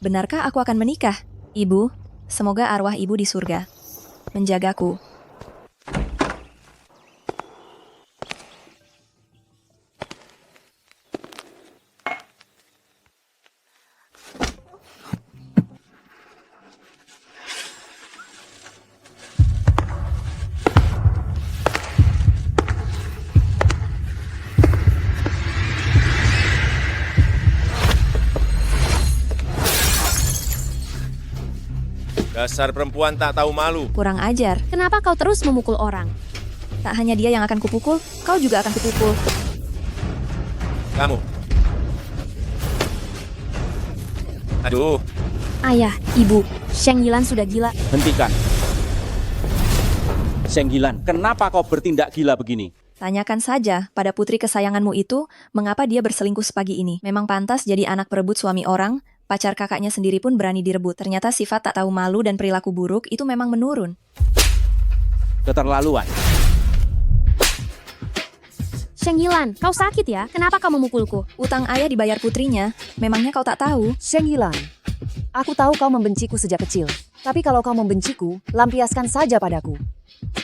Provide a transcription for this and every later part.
Benarkah aku akan menikah? Ibu, semoga arwah ibu di surga menjagaku. Dasar perempuan tak tahu malu. Kurang ajar. Kenapa kau terus memukul orang? Tak hanya dia yang akan kupukul, kau juga akan kupukul. Kamu. Aduh, Ayah, ibu, Sheng Yilan sudah gila. Hentikan. Sheng Yilan, kenapa kau bertindak gila begini? Tanyakan saja pada putri kesayanganmu itu, mengapa dia berselingkuh sepagi ini. Memang pantas jadi anak perebut suami orang, pacar kakaknya sendiri pun berani direbut. Ternyata sifat tak tahu malu dan perilaku buruk itu memang menurun. Keterlaluan. Sheng Yilan, kau sakit ya? Kenapa kau memukulku? Utang ayah dibayar putrinya, memangnya kau tak tahu? Sheng Yilan, aku tahu kau membenciku sejak kecil. Tapi kalau kau membenciku, lampiaskan saja padaku.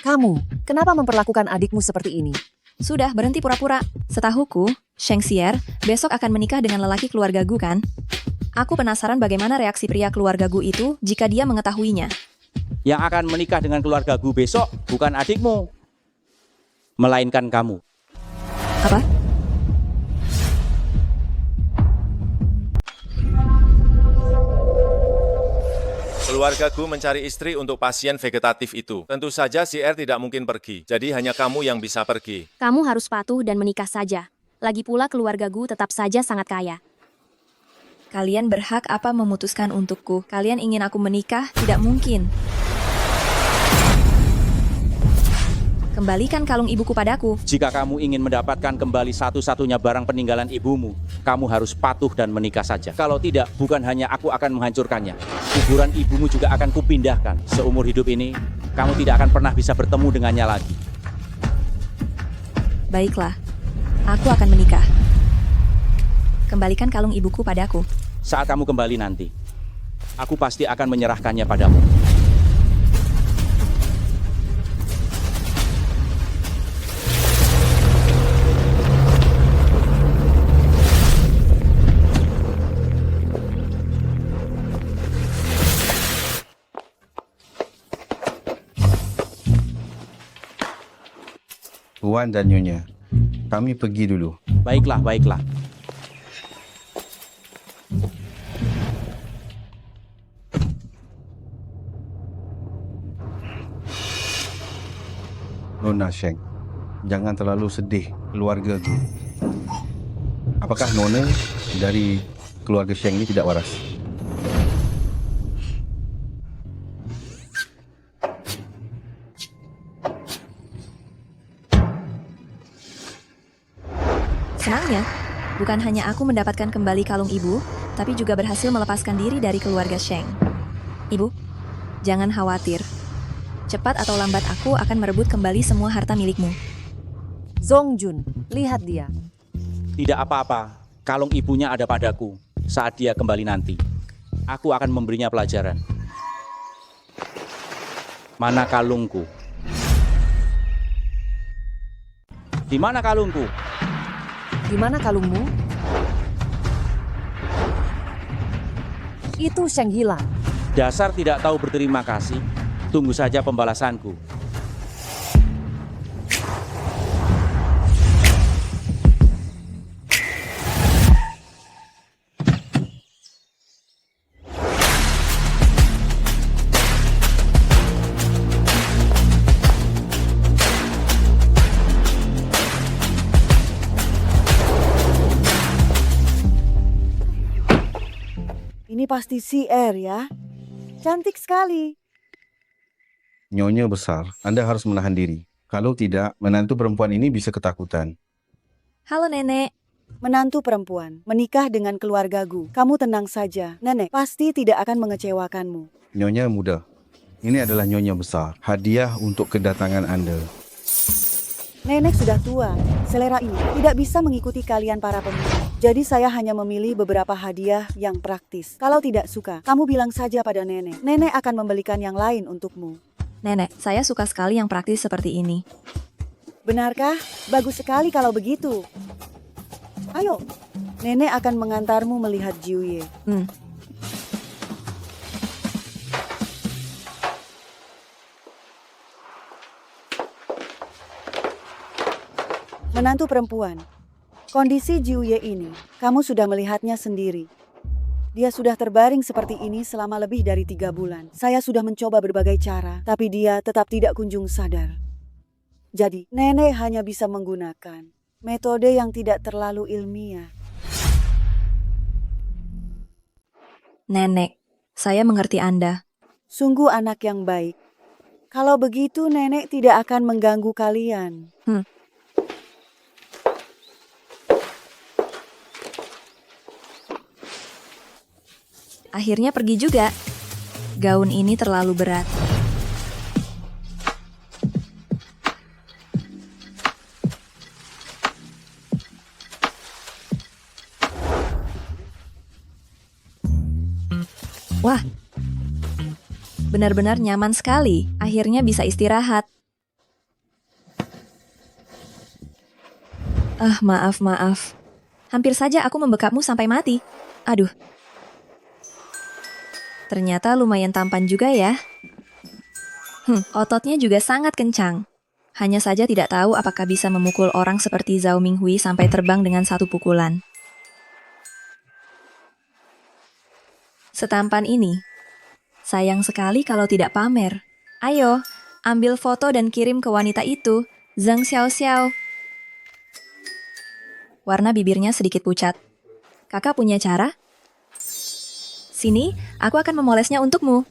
Kamu, kenapa memperlakukan adikmu seperti ini? Sudah, berhenti pura-pura. Setahuku, Sheng Xier besok akan menikah dengan lelaki keluarga Gu kan? Aku penasaran bagaimana reaksi pria keluarga Gu itu jika dia mengetahuinya. Yang akan menikah dengan keluarga Gu besok bukan adikmu, melainkan kamu. Apa? keluarga Gu mencari istri untuk pasien vegetatif itu. Tentu saja si R tidak mungkin pergi, jadi hanya kamu yang bisa pergi. Kamu harus patuh dan menikah saja. Lagi pula keluarga Gu tetap saja sangat kaya. Kalian berhak apa memutuskan untukku? Kalian ingin aku menikah? Tidak mungkin. Kembalikan kalung ibuku padaku. Jika kamu ingin mendapatkan kembali satu-satunya barang peninggalan ibumu, kamu harus patuh dan menikah saja. Kalau tidak, bukan hanya aku akan menghancurkannya. Kuburan ibumu juga akan kupindahkan. Seumur hidup ini, kamu tidak akan pernah bisa bertemu dengannya lagi. Baiklah, aku akan menikah. Kembalikan kalung ibuku padaku. Saat kamu kembali nanti, aku pasti akan menyerahkannya padamu. Tuan dan Nyonya, kami pergi dulu. Baiklah, baiklah. Nona Sheng, jangan terlalu sedih keluarga Gu. Apakah Nona dari keluarga Sheng ini tidak waras? Senangnya, bukan hanya aku mendapatkan kembali kalung ibu, tapi juga berhasil melepaskan diri dari keluarga Sheng. Ibu, jangan khawatir. Cepat atau lambat aku akan merebut kembali semua harta milikmu. Zongjun, lihat dia. Tidak apa-apa, kalung ibunya ada padaku. Saat dia kembali nanti, aku akan memberinya pelajaran. Mana kalungku? Di mana kalungku? Di mana kalungmu? Itu Sheng Yilan. Dasar tidak tahu berterima kasih. Tunggu saja pembalasanku. Ini pasti si R ya. Cantik sekali. Nyonya besar, Anda harus menahan diri. Kalau tidak, menantu perempuan ini bisa ketakutan. Halo nenek. Menantu perempuan, menikah dengan keluarga Gu. Kamu tenang saja. Nenek pasti tidak akan mengecewakanmu. Nyonya muda, ini adalah Nyonya besar. Hadiah untuk kedatangan Anda. Nenek sudah tua. Selera ini tidak bisa mengikuti kalian para pemuda. Jadi saya hanya memilih beberapa hadiah yang praktis. Kalau tidak suka, kamu bilang saja pada nenek. Nenek akan membelikan yang lain untukmu. Nenek, saya suka sekali yang praktis seperti ini. Benarkah? Bagus sekali kalau begitu. Ayo, nenek akan mengantarmu melihat Jiuye. Menantu perempuan. Kondisi Jiuye ini, kamu sudah melihatnya sendiri. Dia sudah terbaring seperti ini selama lebih dari 3 bulan. Saya sudah mencoba berbagai cara, tapi dia tetap tidak kunjung sadar. Jadi, nenek hanya bisa menggunakan metode yang tidak terlalu ilmiah. Nenek, saya mengerti Anda. Sungguh anak yang baik. Kalau begitu, nenek tidak akan mengganggu kalian. Akhirnya pergi juga. Gaun ini terlalu berat. Wah, benar-benar nyaman sekali. Akhirnya bisa istirahat. Maaf. Hampir saja aku membekapmu sampai mati. Aduh. Ternyata lumayan tampan juga ya. Ototnya juga sangat kencang. Hanya saja tidak tahu apakah bisa memukul orang seperti Zhao Minghui sampai terbang dengan satu pukulan. Setampan ini. Sayang sekali kalau tidak pamer. Ayo, ambil foto dan kirim ke wanita itu, Zheng Xiaoxiao. Warna bibirnya sedikit pucat. Kakak punya cara? Sini, aku akan memolesnya untukmu.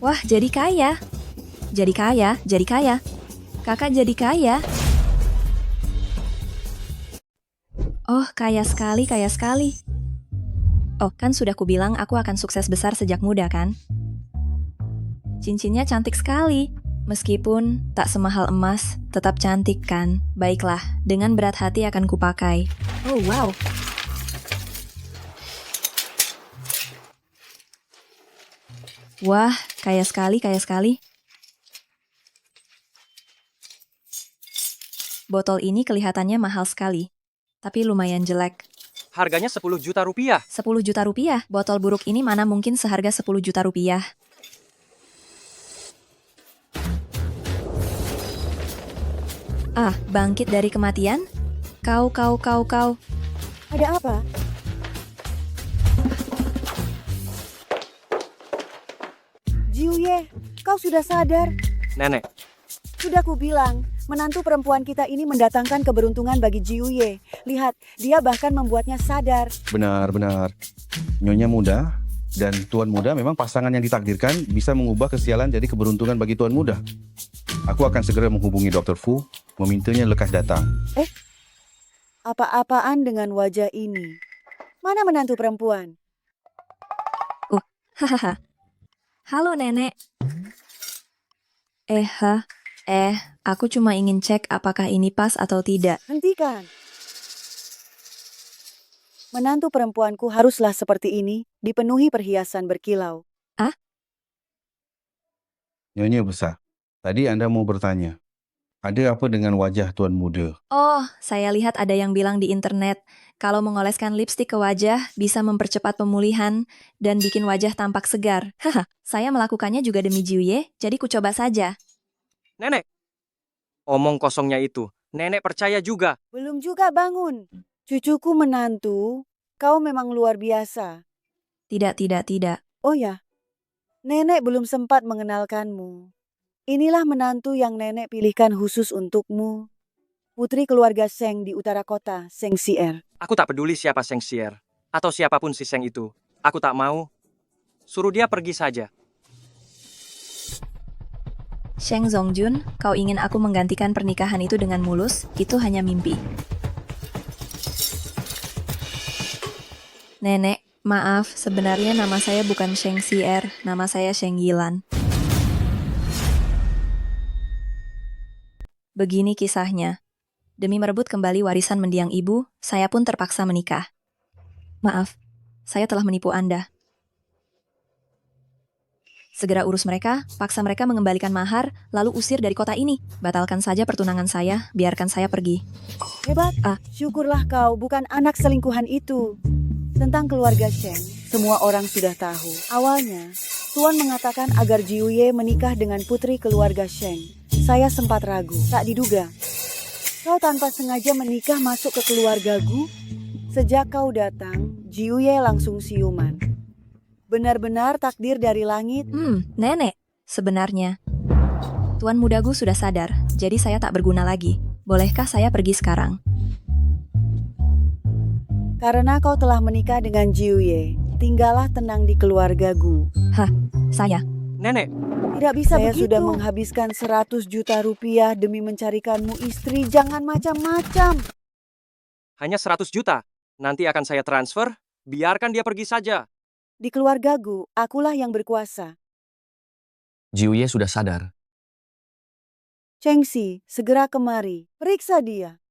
Wah, jadi kaya. Jadi kaya. Kakak jadi kaya. Oh, kaya sekali. Oh, kan sudah kubilang aku akan sukses besar sejak muda kan? Cincinnya cantik sekali. Meskipun tak semahal emas, tetap cantik kan? Baiklah, dengan berat hati akan kupakai. Oh, wow. Wah, kaya sekali. Botol ini kelihatannya mahal sekali, tapi lumayan jelek. Harganya 10 juta rupiah. 10 juta rupiah? Botol buruk ini mana mungkin seharga 10 juta rupiah? Bangkit dari kematian? Kau. Ada apa? Jiuye, kau sudah sadar? Nenek, Sudah kubilang, menantu perempuan kita ini mendatangkan keberuntungan bagi Jiuye. Lihat, dia bahkan membuatnya sadar. Benar. Nyonya muda dan tuan muda memang pasangan yang ditakdirkan bisa mengubah kesialan jadi keberuntungan bagi tuan muda. Aku akan segera menghubungi Dr. Fu, memintanya lekas datang. Apa-apaan dengan wajah ini? Mana menantu perempuan? Hahaha. Halo nenek. Aku cuma ingin cek apakah ini pas atau tidak. Hentikan. Menantu perempuanku haruslah seperti ini, dipenuhi perhiasan berkilau. Nyonya besar, tadi Anda mau bertanya, ada apa dengan wajah tuan muda? Oh, saya lihat ada yang bilang di internet, kalau mengoleskan lipstik ke wajah bisa mempercepat pemulihan dan bikin wajah tampak segar. Haha, saya melakukannya juga demi Jiuye, jadi ku coba saja. nenek. Omong kosongnya itu. Nenek percaya juga. Belum juga bangun. Cucuku menantu, kau memang luar biasa. Tidak. Oh ya, nenek belum sempat mengenalkanmu. Inilah menantu yang nenek pilihkan khusus untukmu. Putri keluarga Seng di utara kota, Seng Sier. Aku tak peduli siapa Seng Sier. Atau siapapun si Seng itu. Aku tak mau. Suruh dia pergi saja. Sheng Zongjun, kau ingin aku menggantikan pernikahan itu dengan mulus? Itu hanya mimpi. Nenek, maaf, sebenarnya nama saya bukan Sheng Xier, nama saya Sheng Yilan. Begini kisahnya. Demi merebut kembali warisan mendiang ibu, saya pun terpaksa menikah. Maaf, saya telah menipu Anda. Segera urus mereka, paksa mereka mengembalikan mahar, lalu usir dari kota ini. Batalkan saja pertunangan saya, biarkan saya pergi. Hebat. Ah. Syukurlah kau bukan anak selingkuhan itu. Tentang keluarga Sheng, semua orang sudah tahu. Awalnya, Tuan mengatakan agar Jiuye menikah dengan putri keluarga Sheng. Saya sempat ragu, tak diduga. Kau tanpa sengaja menikah masuk ke keluarga Gu. Sejak kau datang, Jiuye langsung siuman. Benar-benar takdir dari langit. Nenek, sebenarnya. Tuan muda Gu sudah sadar, jadi saya tak berguna lagi. Bolehkah saya pergi sekarang? Karena kau telah menikah dengan Jiuye, tinggallah tenang di keluarga Gu. Saya. Nenek, Tidak bisa Saya begitu. sudah Saya sudah menghabiskan 100 juta rupiah demi mencarikanmu istri. Jangan macam-macam. hanya 100 juta. Nanti akan saya transfer, biarkan dia pergi saja. Di keluarga Gu, akulah yang berkuasa. Jiuye sudah sadar. Chengxi, segera kemari. Periksa dia.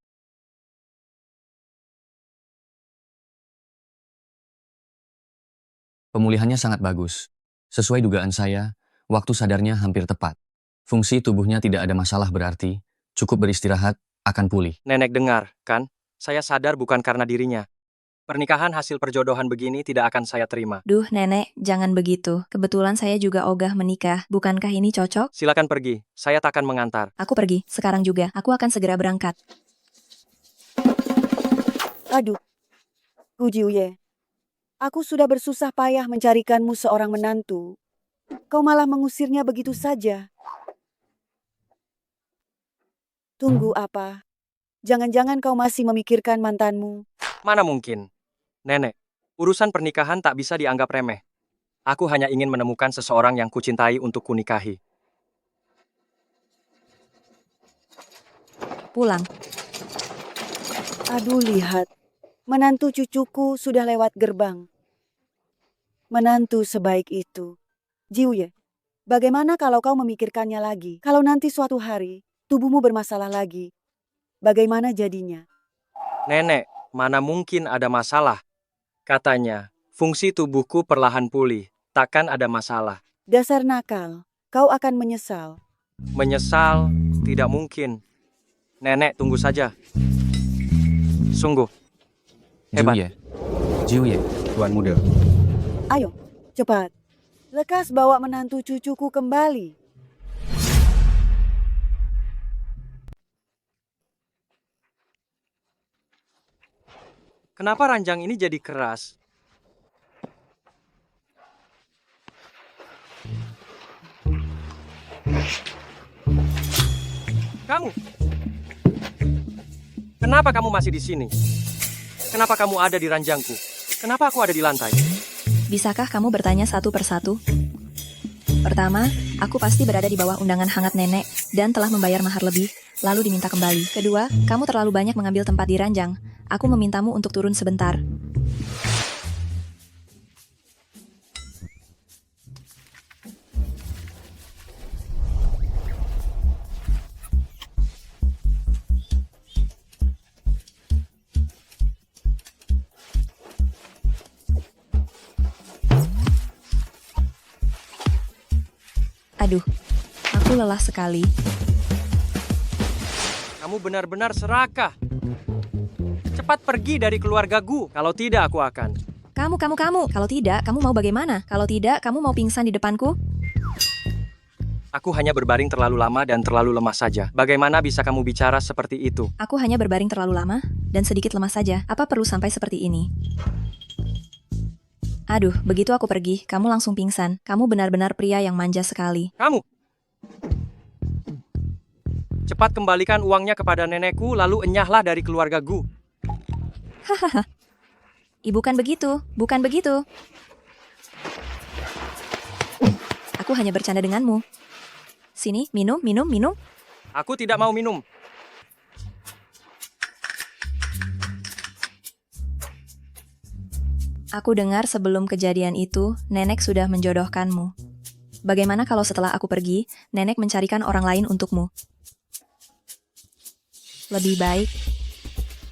Pemulihannya sangat bagus. Sesuai dugaan saya, waktu sadarnya hampir tepat. Fungsi tubuhnya tidak ada masalah berarti, cukup beristirahat, akan pulih. Nenek dengar, kan? Saya sadar bukan karena dirinya. Pernikahan hasil perjodohan begini tidak akan saya terima. Duh, Nenek, jangan begitu. Kebetulan saya juga ogah menikah. Bukankah ini cocok? Silakan pergi, saya takkan mengantar. Aku pergi, sekarang juga. Aku akan segera berangkat. Aduh. Gu Jiuye. Aku sudah bersusah payah mencarikanmu seorang menantu. Kau malah mengusirnya begitu saja. Tunggu apa? Jangan-jangan kau masih memikirkan mantanmu. Mana mungkin? Nenek, urusan pernikahan tak bisa dianggap remeh. Aku hanya ingin menemukan seseorang yang kucintai untuk kunikahi. Pulang. Aduh, lihat. Menantu cucuku sudah lewat gerbang. Menantu sebaik itu. Jiuye, bagaimana kalau kau memikirkannya lagi? Kalau nanti suatu hari, tubuhmu bermasalah lagi. Bagaimana jadinya? Nenek, mana mungkin ada masalah? Katanya, fungsi tubuhku perlahan pulih. Takkan ada masalah. Dasar nakal, kau akan menyesal. Menyesal, tidak mungkin. Nenek, tunggu saja. Sungguh. Hebat. Jiuye, Tuan muda. Ayo, cepat. Lekas bawa menantu cucuku kembali. Kenapa ranjang ini jadi keras? Kamu? Kenapa kamu masih di sini? Kenapa kamu ada di ranjangku? Kenapa aku ada di lantai? Bisakah kamu bertanya satu persatu? Pertama, aku pasti berada di bawah undangan hangat nenek dan telah membayar mahar lebih, lalu diminta kembali. Kedua, kamu terlalu banyak mengambil tempat di ranjang. Aku memintamu untuk turun sebentar. Aduh, aku lelah sekali. Kamu benar-benar serakah. Cepat pergi dari keluarga Gu. Kalau tidak, aku akan. Kamu. Kalau tidak, kamu mau bagaimana? Kalau tidak, kamu mau pingsan di depanku? Aku hanya berbaring terlalu lama dan terlalu lemah saja. Bagaimana bisa kamu bicara seperti itu? Aku hanya berbaring terlalu lama dan sedikit lemah saja. Apa perlu sampai seperti ini? Aduh, begitu aku pergi, kamu langsung pingsan. Kamu benar-benar pria yang manja sekali. Kamu! Cepat kembalikan uangnya kepada nenekku, lalu enyahlah dari keluarga Gu. Bukan begitu, bukan begitu. Aku hanya bercanda denganmu. Sini, minum. Aku tidak mau minum. Aku dengar sebelum kejadian itu, nenek sudah menjodohkanmu. Bagaimana kalau setelah aku pergi, nenek mencarikan orang lain untukmu? Lebih baik,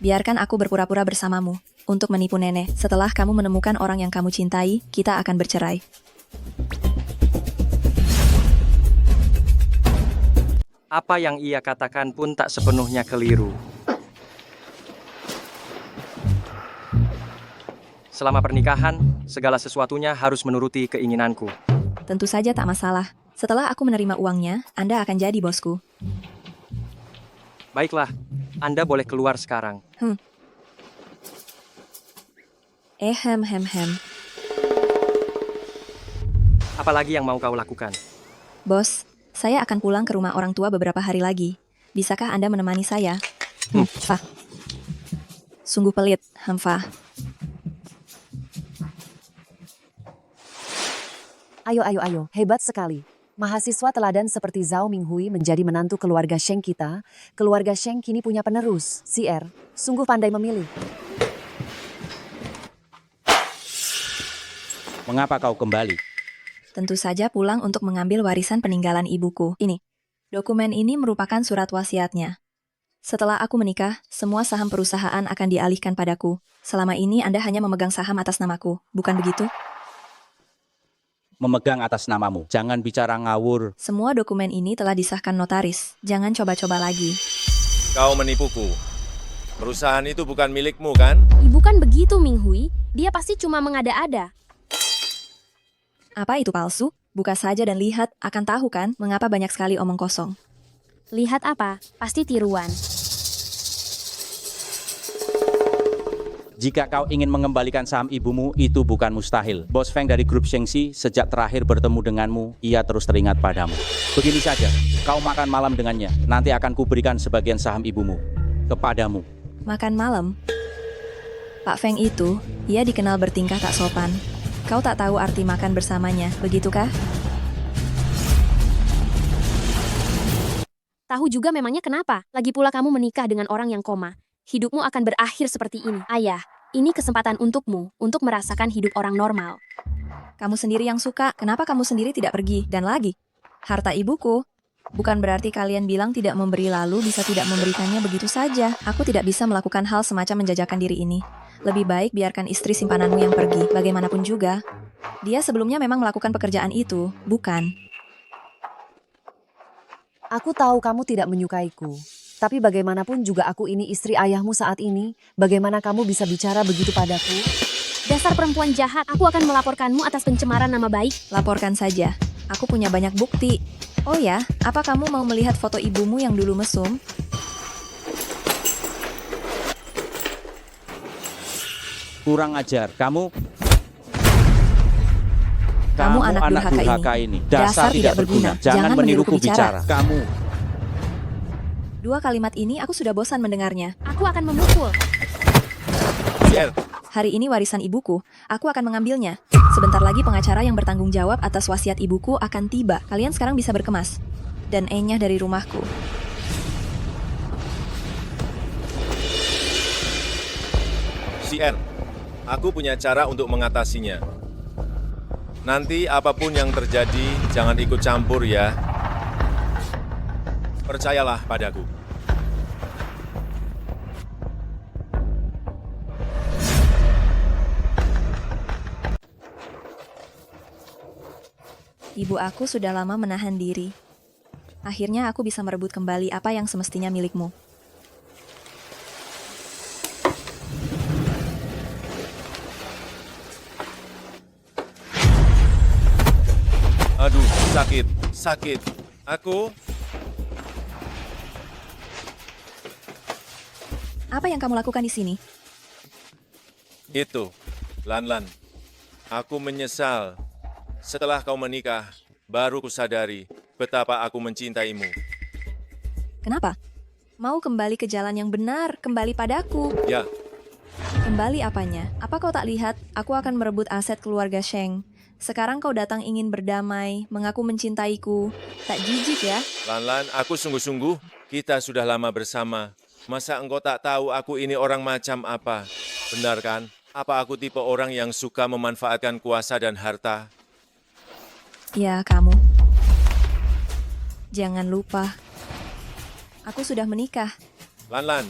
biarkan aku berpura-pura bersamamu untuk menipu nenek. Setelah kamu menemukan orang yang kamu cintai, kita akan bercerai. Apa yang ia katakan pun tak sepenuhnya keliru. Selama pernikahan, segala sesuatunya harus menuruti keinginanku. Tentu saja tak masalah. Setelah aku menerima uangnya, Anda akan jadi bosku. Baiklah, Anda boleh keluar sekarang. Hem. Apalagi yang mau kau lakukan? Bos, saya akan pulang ke rumah orang tua beberapa hari lagi. Bisakah Anda menemani saya? Fah. Sungguh pelit, Fah. Ayo. Hebat sekali. Mahasiswa teladan seperti Zhao Minghui menjadi menantu keluarga Sheng kita. Keluarga Sheng kini punya penerus. CR, sungguh pandai memilih. Mengapa kau kembali? Tentu saja pulang untuk mengambil warisan peninggalan ibuku. Ini, dokumen ini merupakan surat wasiatnya. Setelah aku menikah, semua saham perusahaan akan dialihkan padaku. Selama ini Anda hanya memegang saham atas namaku, bukan begitu? Memegang atas namamu. Jangan bicara ngawur. Semua dokumen ini telah disahkan notaris. Jangan coba-coba lagi. Kau menipuku. Perusahaan itu bukan milikmu, kan? Ibu kan begitu, Minghui. Dia pasti cuma mengada-ada. Apa itu palsu? Buka saja dan lihat, akan tahu kan mengapa banyak sekali omong kosong. Lihat apa? Pasti tiruan. Jika kau ingin mengembalikan saham ibumu, itu bukan mustahil. Bos Feng dari grup Shengxi sejak terakhir bertemu denganmu, ia terus teringat padamu. Begini saja, kau makan malam dengannya. Nanti akan kuberikan sebagian saham ibumu kepadamu. Makan malam? Pak Feng itu, ia dikenal bertingkah tak sopan. Kau tak tahu arti makan bersamanya, begitukah? Tahu juga memangnya kenapa? Lagi pula kamu menikah dengan orang yang koma. Hidupmu akan berakhir seperti ini. Ayah, ini kesempatan untukmu untuk merasakan hidup orang normal. Kamu sendiri yang suka, kenapa kamu sendiri tidak pergi? Dan lagi, harta ibuku. Bukan berarti kalian bilang tidak memberi lalu bisa tidak memberikannya begitu saja. Aku tidak bisa melakukan hal semacam menjajakan diri ini. Lebih baik biarkan istri simpananmu yang pergi, bagaimanapun juga. Dia sebelumnya memang melakukan pekerjaan itu, bukan? Aku tahu kamu tidak menyukaiku. Tapi bagaimanapun juga aku ini istri ayahmu saat ini. Bagaimana kamu bisa bicara begitu padaku? Dasar perempuan jahat, aku akan melaporkanmu atas pencemaran nama baik. Laporkan saja. Aku punya banyak bukti. Oh ya, apa kamu mau melihat foto ibumu yang dulu mesum? Kurang ajar, kamu anak durhaka ini. Dasar tidak berguna. Jangan meniruku bicara. Kamu. Dua kalimat ini aku sudah bosan mendengarnya. Aku akan memukul. CR, Hari ini warisan ibuku, aku akan mengambilnya. Sebentar lagi pengacara yang bertanggung jawab atas wasiat ibuku akan tiba. Kalian sekarang bisa berkemas. Dan enyah dari rumahku. CR, aku punya cara untuk mengatasinya. Nanti apapun yang terjadi, jangan ikut campur ya. Percayalah padaku. Ibu aku sudah lama menahan diri. Akhirnya aku bisa merebut kembali apa yang semestinya milikmu. Aduh, sakit. Aku... Apa yang kamu lakukan di sini? Itu, Lan. Aku menyesal. Setelah kau menikah, baru kusadari betapa aku mencintaimu. Kenapa? Mau kembali ke jalan yang benar, kembali padaku. Ya, Kembali apanya? Apa kau tak lihat, aku akan merebut aset keluarga Sheng. Sekarang kau datang ingin berdamai, mengaku mencintaiku. Tak jijik ya? Lan, aku sungguh-sungguh, kita sudah lama bersama. Masa engkau tak tahu aku ini orang macam apa? Benar kan? Apa aku tipe orang yang suka memanfaatkan kuasa dan harta? Ya, kamu. Jangan lupa, aku sudah menikah. Lan,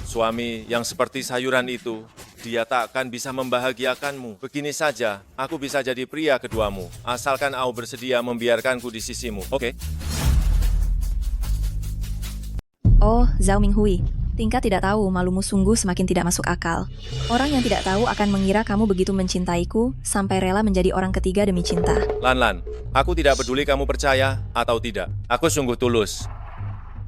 suami yang seperti sayuran itu, dia tak akan bisa membahagiakanmu. Begini saja, aku bisa jadi pria keduamu, asalkan kau bersedia membiarkanku di sisimu, oke? Oh, Zhao Minghui. Tingkat tidak tahu, malumu sungguh semakin tidak masuk akal. Orang yang tidak tahu akan mengira kamu begitu mencintaiku, sampai rela menjadi orang ketiga demi cinta. Lan, aku tidak peduli kamu percaya atau tidak. Aku sungguh tulus.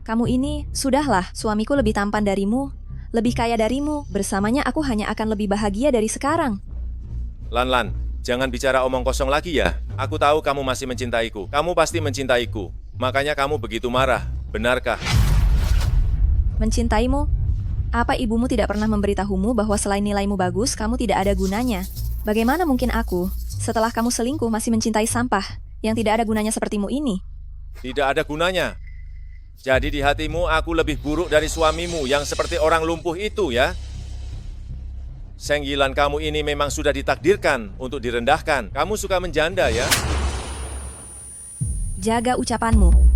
Kamu ini, sudahlah, suamiku lebih tampan darimu, lebih kaya darimu, bersamanya aku hanya akan lebih bahagia dari sekarang. Lan, jangan bicara omong kosong lagi ya. Aku tahu kamu masih mencintaiku. Kamu pasti mencintaiku. Makanya kamu begitu marah. Benarkah? Mencintaimu? Apa ibumu tidak pernah memberitahumu bahwa selain nilaimu bagus, kamu tidak ada gunanya? Bagaimana mungkin aku, setelah kamu selingkuh masih mencintai sampah, yang tidak ada gunanya sepertimu ini? Tidak ada gunanya. Jadi di hatimu aku lebih buruk dari suamimu yang seperti orang lumpuh itu ya? Senggilan kamu ini memang sudah ditakdirkan untuk direndahkan. Kamu suka menjanda ya? Jaga ucapanmu.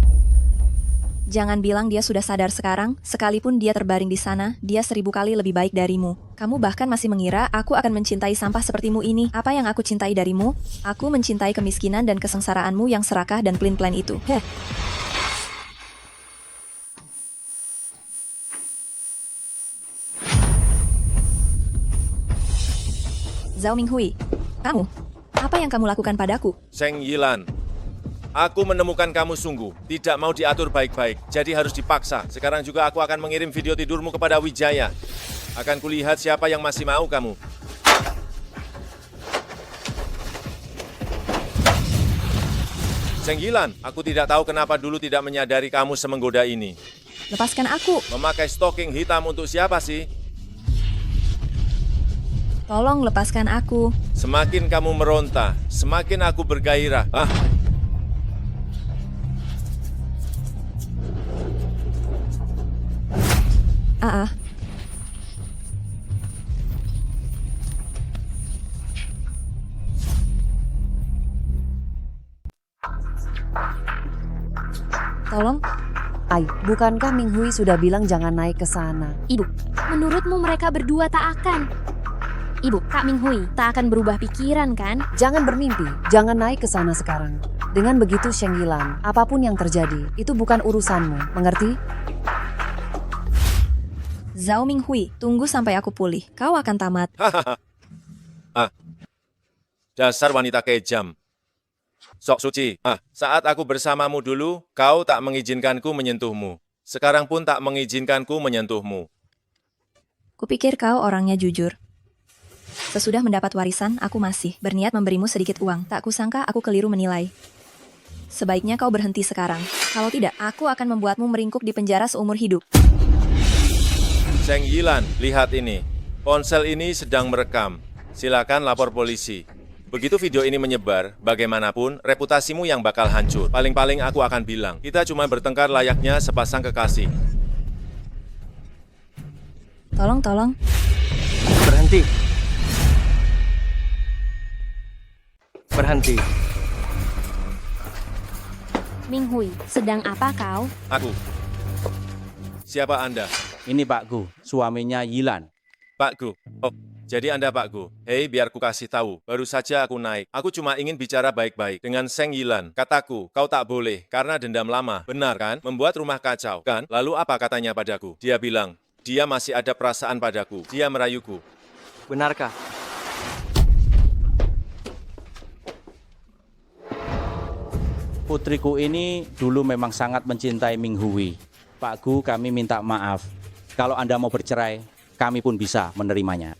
Jangan bilang dia sudah sadar sekarang, sekalipun dia terbaring di sana, dia 1000 kali lebih baik darimu. Kamu bahkan masih mengira aku akan mencintai sampah sepertimu ini. Apa yang aku cintai darimu? Aku mencintai kemiskinan dan kesengsaraanmu yang serakah dan pelin-pelan itu. Heh. Zhao Minghui, kamu, apa yang kamu lakukan padaku? Seng Yilan, aku menemukan kamu sungguh tidak mau diatur baik-baik, jadi harus dipaksa. Sekarang juga aku akan mengirim video tidurmu kepada Wijaya. Akan kulihat siapa yang masih mau kamu. Seng Yilan, aku tidak tahu kenapa dulu tidak menyadari kamu semenggoda ini. Lepaskan aku. Memakai stocking hitam untuk siapa sih? Tolong lepaskan aku. Semakin kamu meronta, semakin aku bergairah. Tolong. Ai, bukankah Minghui sudah bilang jangan naik ke sana? Ibu, menurutmu mereka berdua tak akan? Ibu, Kak Minghui tak akan berubah pikiran kan? Jangan bermimpi, jangan naik ke sana sekarang. Dengan begitu Sheng Yilan, apapun yang terjadi, itu bukan urusanmu, mengerti? Zhao Minghui, tunggu sampai aku pulih. Kau akan tamat. Dasar wanita kejam. Sok suci, saat aku bersamamu dulu, kau tak mengizinkanku menyentuhmu. Sekarang pun tak mengizinkanku menyentuhmu. Kupikir kau orangnya jujur. Sesudah mendapat warisan, aku masih berniat memberimu sedikit uang. Tak kusangka aku keliru menilai. Sebaiknya kau berhenti sekarang. Kalau tidak, aku akan membuatmu meringkuk di penjara seumur hidup. Seng Yilan, lihat ini. Ponsel ini sedang merekam. Silakan lapor polisi. Begitu video ini menyebar, bagaimanapun reputasimu yang bakal hancur. Paling-paling aku akan bilang, kita cuma bertengkar layaknya sepasang kekasih. Tolong. Berhenti. Berhenti. Minghui, sedang apa kau? Aku. Siapa Anda? Ini Pak Gu, suaminya Yilan. Pak Gu. Oh, jadi Anda Pak Gu. Hei, biar ku kasih tahu. Baru saja aku naik. Aku cuma ingin bicara baik-baik dengan Seng Yilan. Kataku, kau tak boleh karena dendam lama. Benar kan? Membuat rumah kacau, kan? Lalu apa katanya padaku? Dia bilang, dia masih ada perasaan padaku. Dia merayuku. Benarkah? Putriku ini dulu memang sangat mencintai Minghui. Pak Gu, kami minta maaf. Kalau Anda mau bercerai, kami pun bisa menerimanya.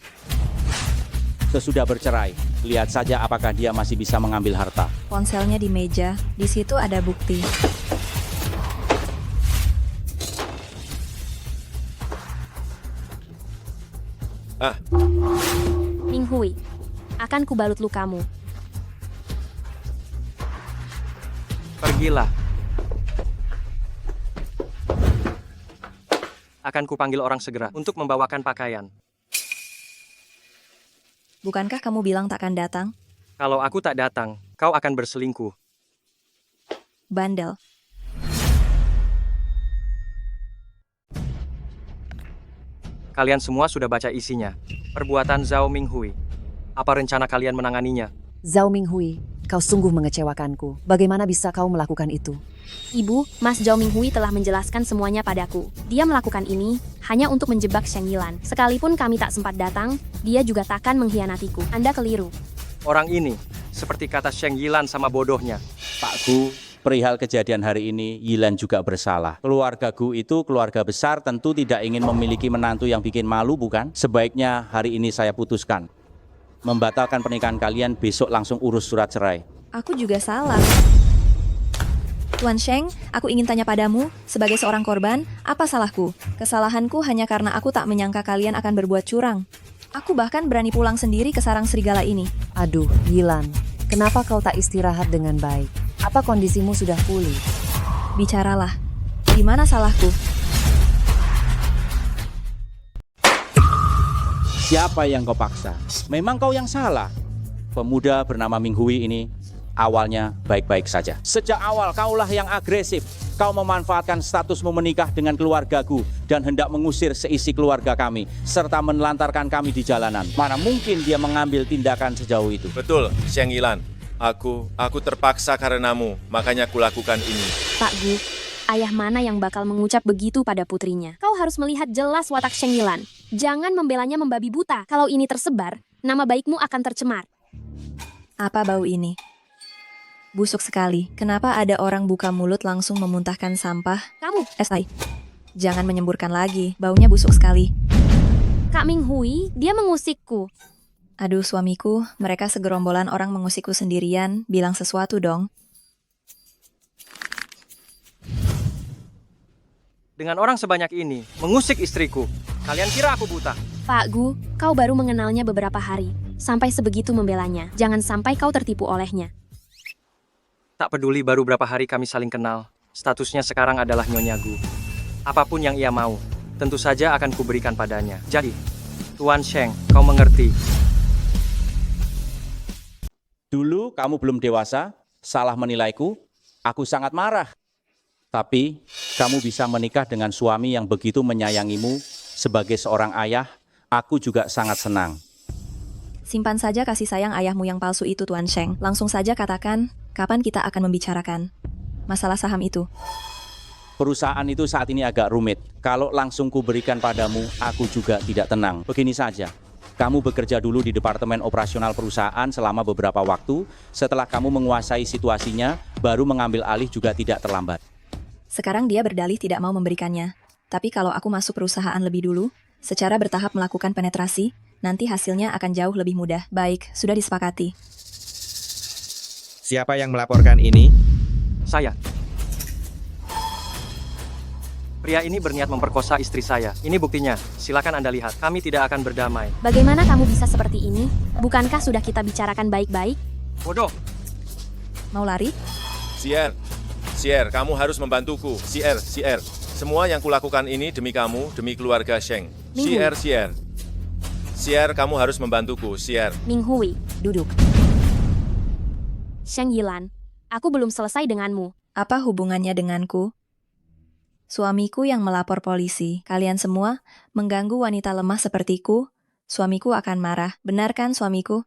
Sesudah bercerai, lihat saja apakah dia masih bisa mengambil harta. Ponselnya di meja, di situ ada bukti. Minghui, akan kubalut lukamu. Pergilah. Akan kupanggil orang segera untuk membawakan pakaian. Bukankah kamu bilang takkan datang? Kalau aku tak datang, kau akan berselingkuh. Bandel. Kalian semua sudah baca isinya. Perbuatan Zhao Minghui. Apa rencana kalian menanganinya? Zhao Minghui, kau sungguh mengecewakanku. Bagaimana bisa kau melakukan itu? Ibu, Mas Zhao Minghui telah menjelaskan semuanya padaku. Dia melakukan ini hanya untuk menjebak Sheng Yilan. Sekalipun kami tak sempat datang, dia juga takkan mengkhianatiku. Anda keliru. Orang ini, seperti kata Sheng Yilan sama bodohnya. Pak Gu, perihal kejadian hari ini, Yilan juga bersalah. Keluarga Gu itu keluarga besar, tentu tidak ingin memiliki menantu yang bikin malu, bukan? Sebaiknya hari ini saya putuskan. Membatalkan pernikahan kalian, besok langsung urus surat cerai. Aku juga salah. Tuan Sheng, aku ingin tanya padamu, sebagai seorang korban, apa salahku? Kesalahanku hanya karena aku tak menyangka kalian akan berbuat curang. Aku bahkan berani pulang sendiri ke sarang serigala ini. Aduh, Yilan, kenapa kau tak istirahat dengan baik? Apa kondisimu sudah pulih? Bicaralah, di mana salahku? Siapa yang kau paksa? Memang kau yang salah. Pemuda bernama Minghui ini awalnya baik-baik saja. Sejak awal kaulah yang agresif. Kau memanfaatkan statusmu menikah dengan keluargaku dan hendak mengusir seisi keluarga kami, serta menelantarkan kami di jalanan. Mana mungkin dia mengambil tindakan sejauh itu? Betul, Sheng Yilan. Aku terpaksa karenamu, makanya kulakukan ini. Pak Gu, ayah mana yang bakal mengucap begitu pada putrinya? Kau harus melihat jelas watak Sheng Yilan. Jangan membelanya membabi buta. Kalau ini tersebar, nama baikmu akan tercemar. Apa bau ini? Busuk sekali. Kenapa ada orang buka mulut langsung memuntahkan sampah? Kamu, SI. Jangan menyemburkan lagi. Baunya busuk sekali. Kak Minghui, dia mengusikku. Aduh suamiku, mereka segerombolan orang mengusikku sendirian. Bilang sesuatu dong. Dengan orang sebanyak ini, mengusik istriku. Kalian kira aku buta? Pak Gu, kau baru mengenalnya beberapa hari. Sampai sebegitu membelanya. Jangan sampai kau tertipu olehnya. Tak peduli baru berapa hari kami saling kenal. Statusnya sekarang adalah Nyonya Gu. Apapun yang ia mau, tentu saja akan kuberikan padanya. Jadi, Tuan Sheng, kau mengerti. Dulu kamu belum dewasa, salah menilaiku, aku sangat marah. Tapi, kamu bisa menikah dengan suami yang begitu menyayangimu. Sebagai seorang ayah, aku juga sangat senang. Simpan saja kasih sayang ayahmu yang palsu itu, Tuan Sheng. Langsung saja katakan, kapan kita akan membicarakan masalah saham itu? Perusahaan itu saat ini agak rumit. Kalau langsung kuberikan padamu, aku juga tidak tenang. Begini saja, kamu bekerja dulu di departemen operasional perusahaan selama beberapa waktu. Setelah kamu menguasai situasinya, baru mengambil alih juga tidak terlambat. Sekarang dia berdalih tidak mau memberikannya. Tapi kalau aku masuk perusahaan lebih dulu, secara bertahap melakukan penetrasi, nanti hasilnya akan jauh lebih mudah. Baik, sudah disepakati. Siapa yang melaporkan ini? Saya. Pria ini berniat memperkosa istri saya. Ini buktinya. Silakan Anda lihat. Kami tidak akan berdamai. Bagaimana kamu bisa seperti ini? Bukankah sudah kita bicarakan baik-baik? Bodoh. Mau lari? Sier, kamu harus membantuku. Sier. Semua yang kulakukan ini demi kamu, demi keluarga Sheng. Minghui. Sier, kamu harus membantuku. Sier. Minghui, Duduk. Sheng Yilan, aku belum selesai denganmu. Apa hubungannya denganku? Suamiku yang melapor polisi. Kalian semua mengganggu wanita lemah sepertiku. Suamiku akan marah. Benar kan suamiku?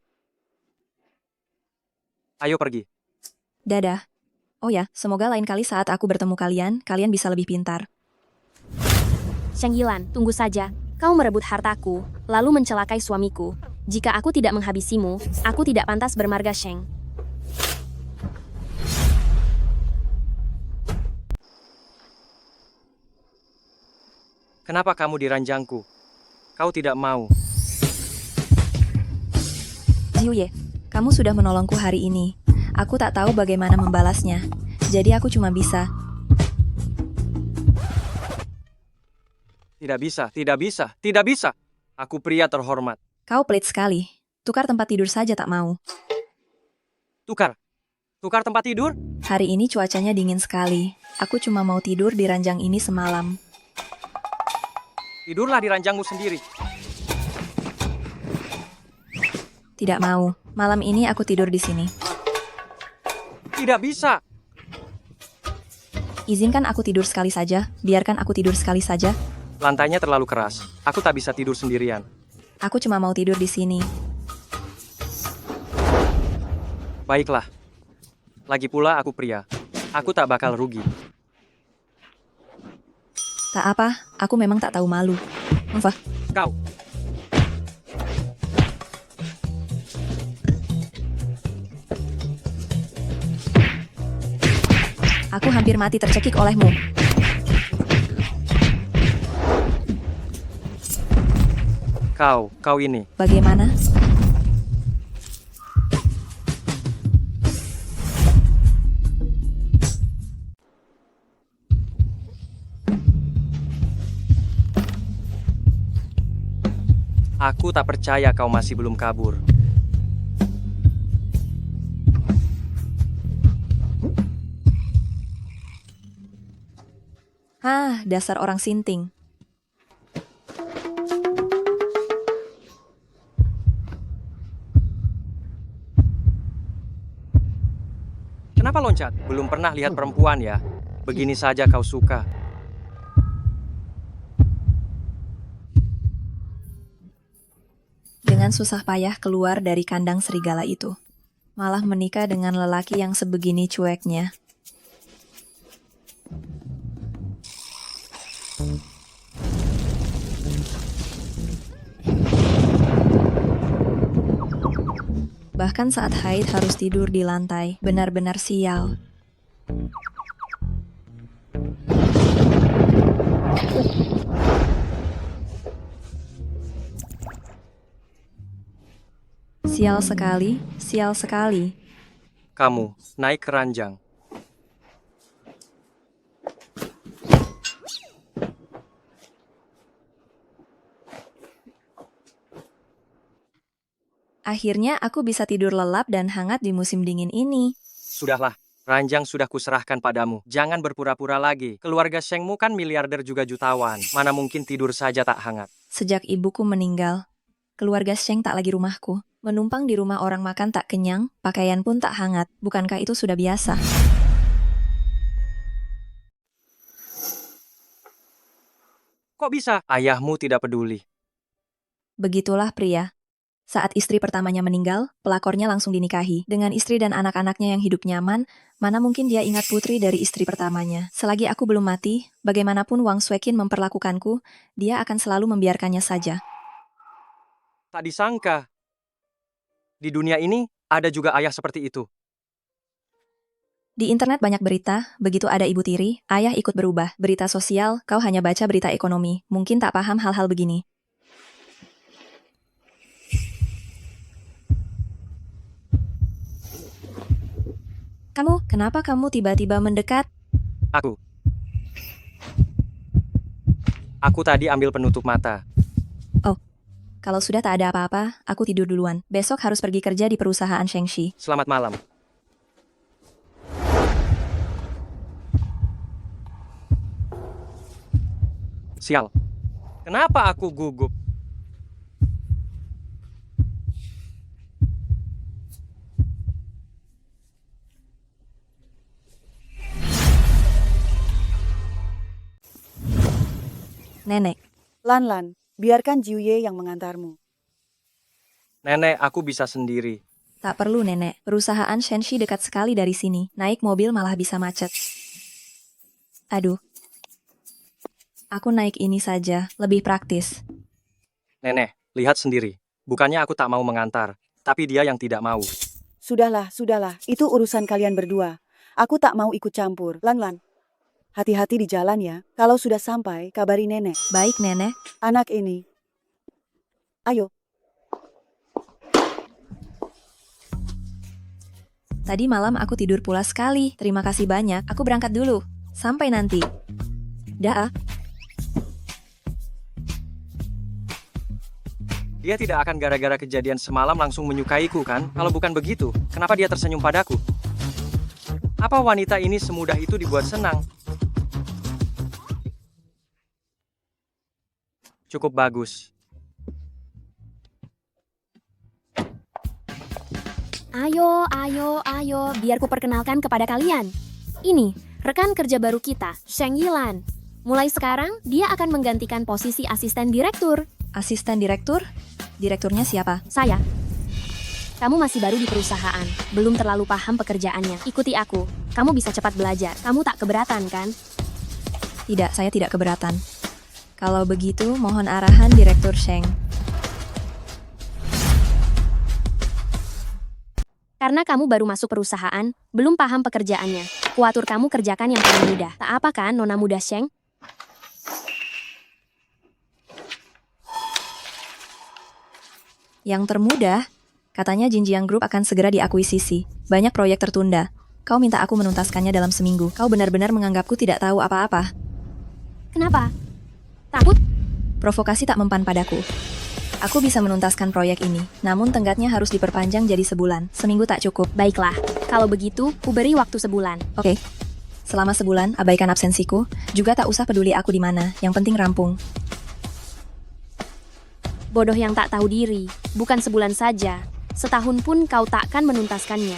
Ayo pergi. Dadah. Oh ya, semoga lain kali saat aku bertemu kalian bisa lebih pintar. Sheng Yilan, tunggu saja. Kau merebut hartaku, lalu mencelakai suamiku. Jika aku tidak menghabisimu, aku tidak pantas bermarga Sheng. Kenapa kamu diranjangku? Kau tidak mau. Jiuye, kamu sudah menolongku hari ini. Aku tak tahu bagaimana membalasnya. Jadi aku cuma bisa. Tidak bisa. Aku pria terhormat. Kau pelit sekali. Tukar tempat tidur saja tak mau. Tukar tempat tidur? Hari ini cuacanya dingin sekali. Aku cuma mau tidur di ranjang ini semalam. Tidurlah di ranjangmu sendiri. Tidak mau. Malam ini aku tidur di sini. Tidak bisa. Izinkan aku tidur sekali saja. Biarkan aku tidur sekali saja. Lantainya terlalu keras. Aku tak bisa tidur sendirian. Aku cuma mau tidur di sini. Baiklah. Lagi pula aku pria. Aku tak bakal rugi. Tak apa, aku memang tak tahu malu. Wah, Kau. aku hampir mati tercekik olehmu. Kau ini. Bagaimana? Aku tak percaya kau masih belum kabur. Dasar orang sinting. Kenapa loncat? Belum pernah lihat perempuan ya? Begini saja kau suka. Dengan susah payah keluar dari kandang serigala itu. Malah menikah dengan lelaki yang sebegini cueknya. Bahkan saat haid harus tidur di lantai. Benar-benar sial. Sial sekali, sial sekali. Kamu naik ke ranjang. Akhirnya aku bisa tidur lelap dan hangat di musim dingin ini. Sudahlah, ranjang sudah kuserahkan padamu. Jangan berpura-pura lagi. Keluarga Shengmu kan miliarder juga jutawan. Mana mungkin tidur saja tak hangat. Sejak ibuku meninggal, keluarga Sheng tak lagi rumahku. Menumpang di rumah orang makan tak kenyang, pakaian pun tak hangat. Bukankah itu sudah biasa? Kok bisa? Ayahmu tidak peduli. Begitulah pria. Saat istri pertamanya meninggal, pelakornya langsung dinikahi. Dengan istri dan anak-anaknya yang hidup nyaman, mana mungkin dia ingat putri dari istri pertamanya. Selagi aku belum mati, bagaimanapun Wang Suekin memperlakukanku, dia akan selalu membiarkannya saja. Tak disangka. Di dunia ini, ada juga ayah seperti itu. Di internet banyak berita, begitu ada ibu tiri, ayah ikut berubah. Berita sosial, kau hanya baca berita ekonomi. Mungkin tak paham hal-hal begini. Kenapa kamu tiba-tiba mendekat? Aku tadi ambil penutup mata. Kalau sudah tak ada apa-apa, aku tidur duluan. Besok harus pergi kerja di perusahaan Shengxi. Selamat malam. Sial. Kenapa aku gugup? Nenek, Lan, biarkan Jiuye yang mengantarmu. Nenek, aku bisa sendiri. tak perlu nenek. Perusahaan Shengxi dekat sekali dari sini. Naik mobil malah bisa macet. Aduh. Aku naik ini saja, lebih praktis. Nenek, lihat sendiri. Bukannya aku tak mau mengantar, tapi dia yang tidak mau. Sudahlah, itu urusan kalian berdua. Aku tak mau ikut campur. Lan, hati-hati di jalan ya. Kalau sudah sampai, kabari nenek. Baik nenek. Anak ini. Ayo. Tadi malam aku tidur pulas sekali. Terima kasih banyak. Aku berangkat dulu. Sampai nanti. Dah. Dia tidak akan gara-gara kejadian semalam langsung menyukaiku kan? Kalau bukan begitu, kenapa dia tersenyum padaku? Apa wanita ini semudah itu dibuat senang? Cukup bagus. Ayo, biar ku perkenalkan kepada kalian. Ini, rekan kerja baru kita, Sheng Yilan. Mulai sekarang, dia akan menggantikan posisi asisten direktur. Asisten direktur? Direkturnya siapa? Saya. Kamu masih baru di perusahaan, belum terlalu paham pekerjaannya. Ikuti aku, kamu bisa cepat belajar. Kamu tak keberatan, kan? Tidak, saya tidak keberatan. Kalau begitu, mohon arahan Direktur Sheng. Karena kamu baru masuk perusahaan, belum paham pekerjaannya. Kuatur kamu kerjakan yang paling mudah. Tak apa kan, Nona muda Sheng? Yang termudah, katanya Jinjiang Group akan segera diakuisisi. Banyak proyek tertunda. Kau minta aku menuntaskannya dalam seminggu. Kau benar-benar menganggapku tidak tahu apa-apa. Kenapa? Takut? Provokasi tak mempan padaku. Aku bisa menuntaskan proyek ini, namun tenggatnya harus diperpanjang jadi sebulan. Seminggu tak cukup. Baiklah, kalau begitu, ku beri waktu sebulan. Oke. Selama sebulan, abaikan absensiku. Juga tak usah peduli aku di mana. Yang penting rampung. Bodoh yang tak tahu diri. Bukan sebulan saja. Setahun pun kau takkan menuntaskannya.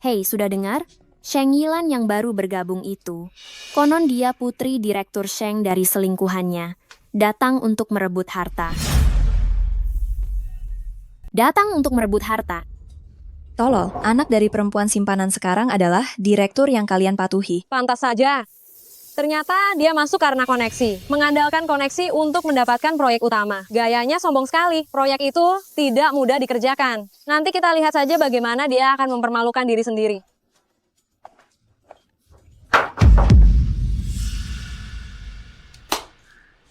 Hei, sudah dengar? Sheng Yilan yang baru bergabung itu. Konon dia putri Direktur Sheng dari selingkuhannya. Datang untuk merebut harta. Datang untuk merebut harta. Tolol, anak dari perempuan simpanan sekarang adalah direktur yang kalian patuhi. Pantas saja. Ternyata dia masuk karena koneksi. Mengandalkan koneksi untuk mendapatkan proyek utama. Gayanya sombong sekali. Proyek itu tidak mudah dikerjakan. Nanti kita lihat saja bagaimana dia akan mempermalukan diri sendiri.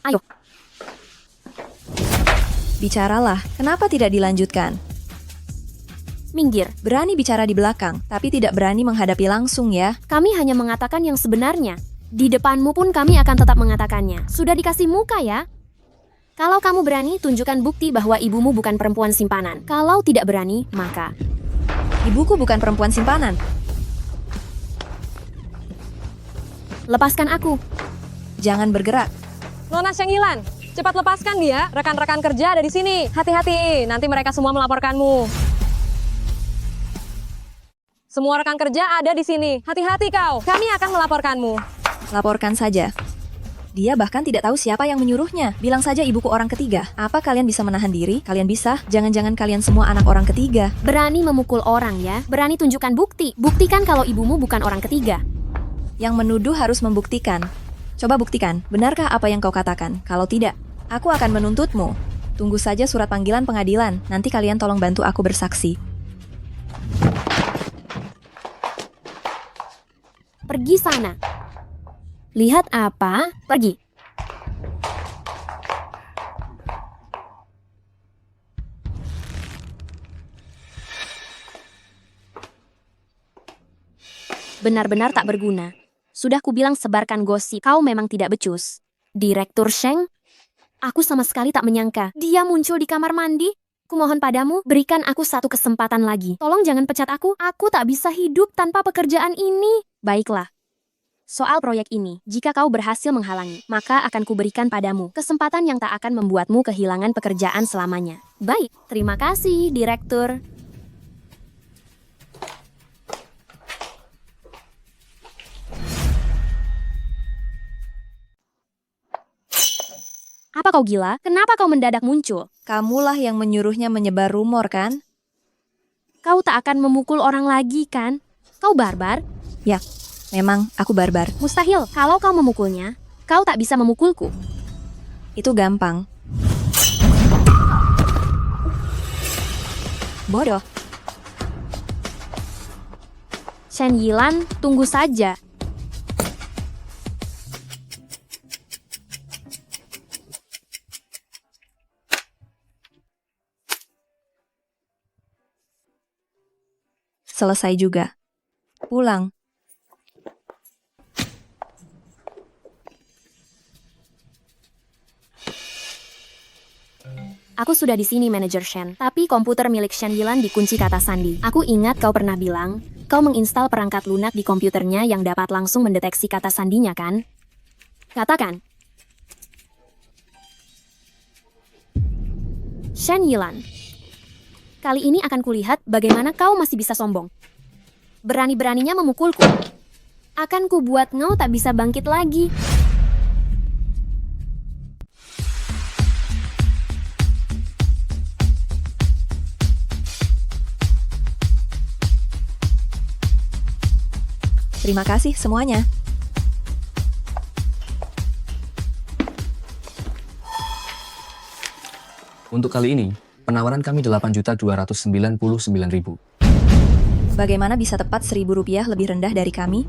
Ayo. Bicaralah, kenapa tidak dilanjutkan? Minggir. Berani bicara di belakang, tapi tidak berani menghadapi langsung ya. Kami hanya mengatakan yang sebenarnya. Di depanmu pun kami akan tetap mengatakannya. Sudah dikasih muka ya? Kalau kamu berani, tunjukkan bukti bahwa ibumu bukan perempuan simpanan. Kalau tidak berani, maka... Ibuku bukan perempuan simpanan. Lepaskan aku. Jangan bergerak. Nona Sheng Yilan, cepat lepaskan dia. Rekan-rekan kerja ada di sini. Hati-hati, nanti mereka semua melaporkanmu. Semua rekan kerja ada di sini. Hati-hati kau, kami akan melaporkanmu. Laporkan saja. Dia bahkan tidak tahu siapa yang menyuruhnya. Bilang saja ibuku orang ketiga. Apa kalian bisa menahan diri? Kalian bisa? Jangan-jangan kalian semua anak orang ketiga. Berani memukul orang ya? Berani tunjukkan bukti. Buktikan kalau ibumu bukan orang ketiga. Yang menuduh harus membuktikan. Coba buktikan, benarkah apa yang kau katakan? Kalau tidak, aku akan menuntutmu. Tunggu saja surat panggilan pengadilan. Nanti kalian tolong bantu aku bersaksi. Pergi sana. Lihat apa? Pergi. Benar-benar tak berguna. Sudah kubilang sebarkan gosip, kau memang tidak becus. Direktur Sheng? Aku sama sekali tak menyangka. Dia muncul di kamar mandi. Kumohon padamu, berikan aku satu kesempatan lagi. Tolong jangan pecat aku. Aku tak bisa hidup tanpa pekerjaan ini. Baiklah. Soal proyek ini, jika kau berhasil menghalangi, maka akan kuberikan padamu kesempatan yang tak akan membuatmu kehilangan pekerjaan selamanya. Baik, terima kasih, Direktur. Apa kau gila? Kenapa kau mendadak muncul? Kamulah yang menyuruhnya menyebar rumor, kan? Kau tak akan memukul orang lagi, kan? Kau barbar? Ya, memang aku barbar. Mustahil. Kalau kau memukulnya, kau tak bisa memukulku. Itu gampang. Bodoh. Shen Yilan, tunggu saja. Selesai juga. Pulang. Aku sudah di sini, Manajer Shen. Tapi komputer milik Shen Yilan dikunci kata sandi. Aku ingat kau pernah bilang, kau menginstal perangkat lunak di komputernya yang dapat langsung mendeteksi kata sandinya, kan? Katakan. Shen Yilan. Kali ini akan kulihat bagaimana kau masih bisa sombong. Berani-beraninya memukulku. Akan kubuat kau tak bisa bangkit lagi. Terima kasih semuanya. Untuk kali ini, penawaran kami 8.299.000. Bagaimana bisa tepat Rp1.000 lebih rendah dari kami?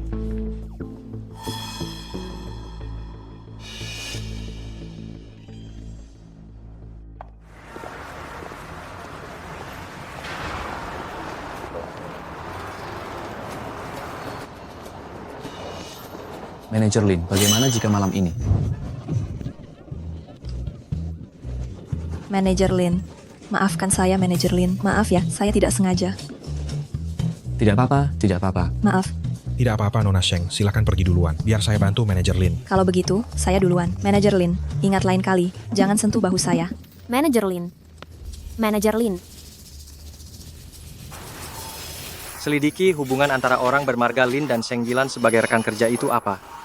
Manajer Lin, bagaimana jika malam ini? Manajer Lin. Maafkan saya, Manajer Lin. Maaf ya, saya tidak sengaja. Tidak apa-apa, tidak apa-apa. Maaf. Tidak apa-apa Nona Sheng, silakan pergi duluan. Biar saya bantu Manajer Lin. Kalau begitu, saya duluan. Manajer Lin, ingat lain kali, jangan sentuh bahu saya. Manajer Lin. Manajer Lin. Selidiki hubungan antara orang bermarga Lin dan Sheng Yilan sebagai rekan kerja itu apa?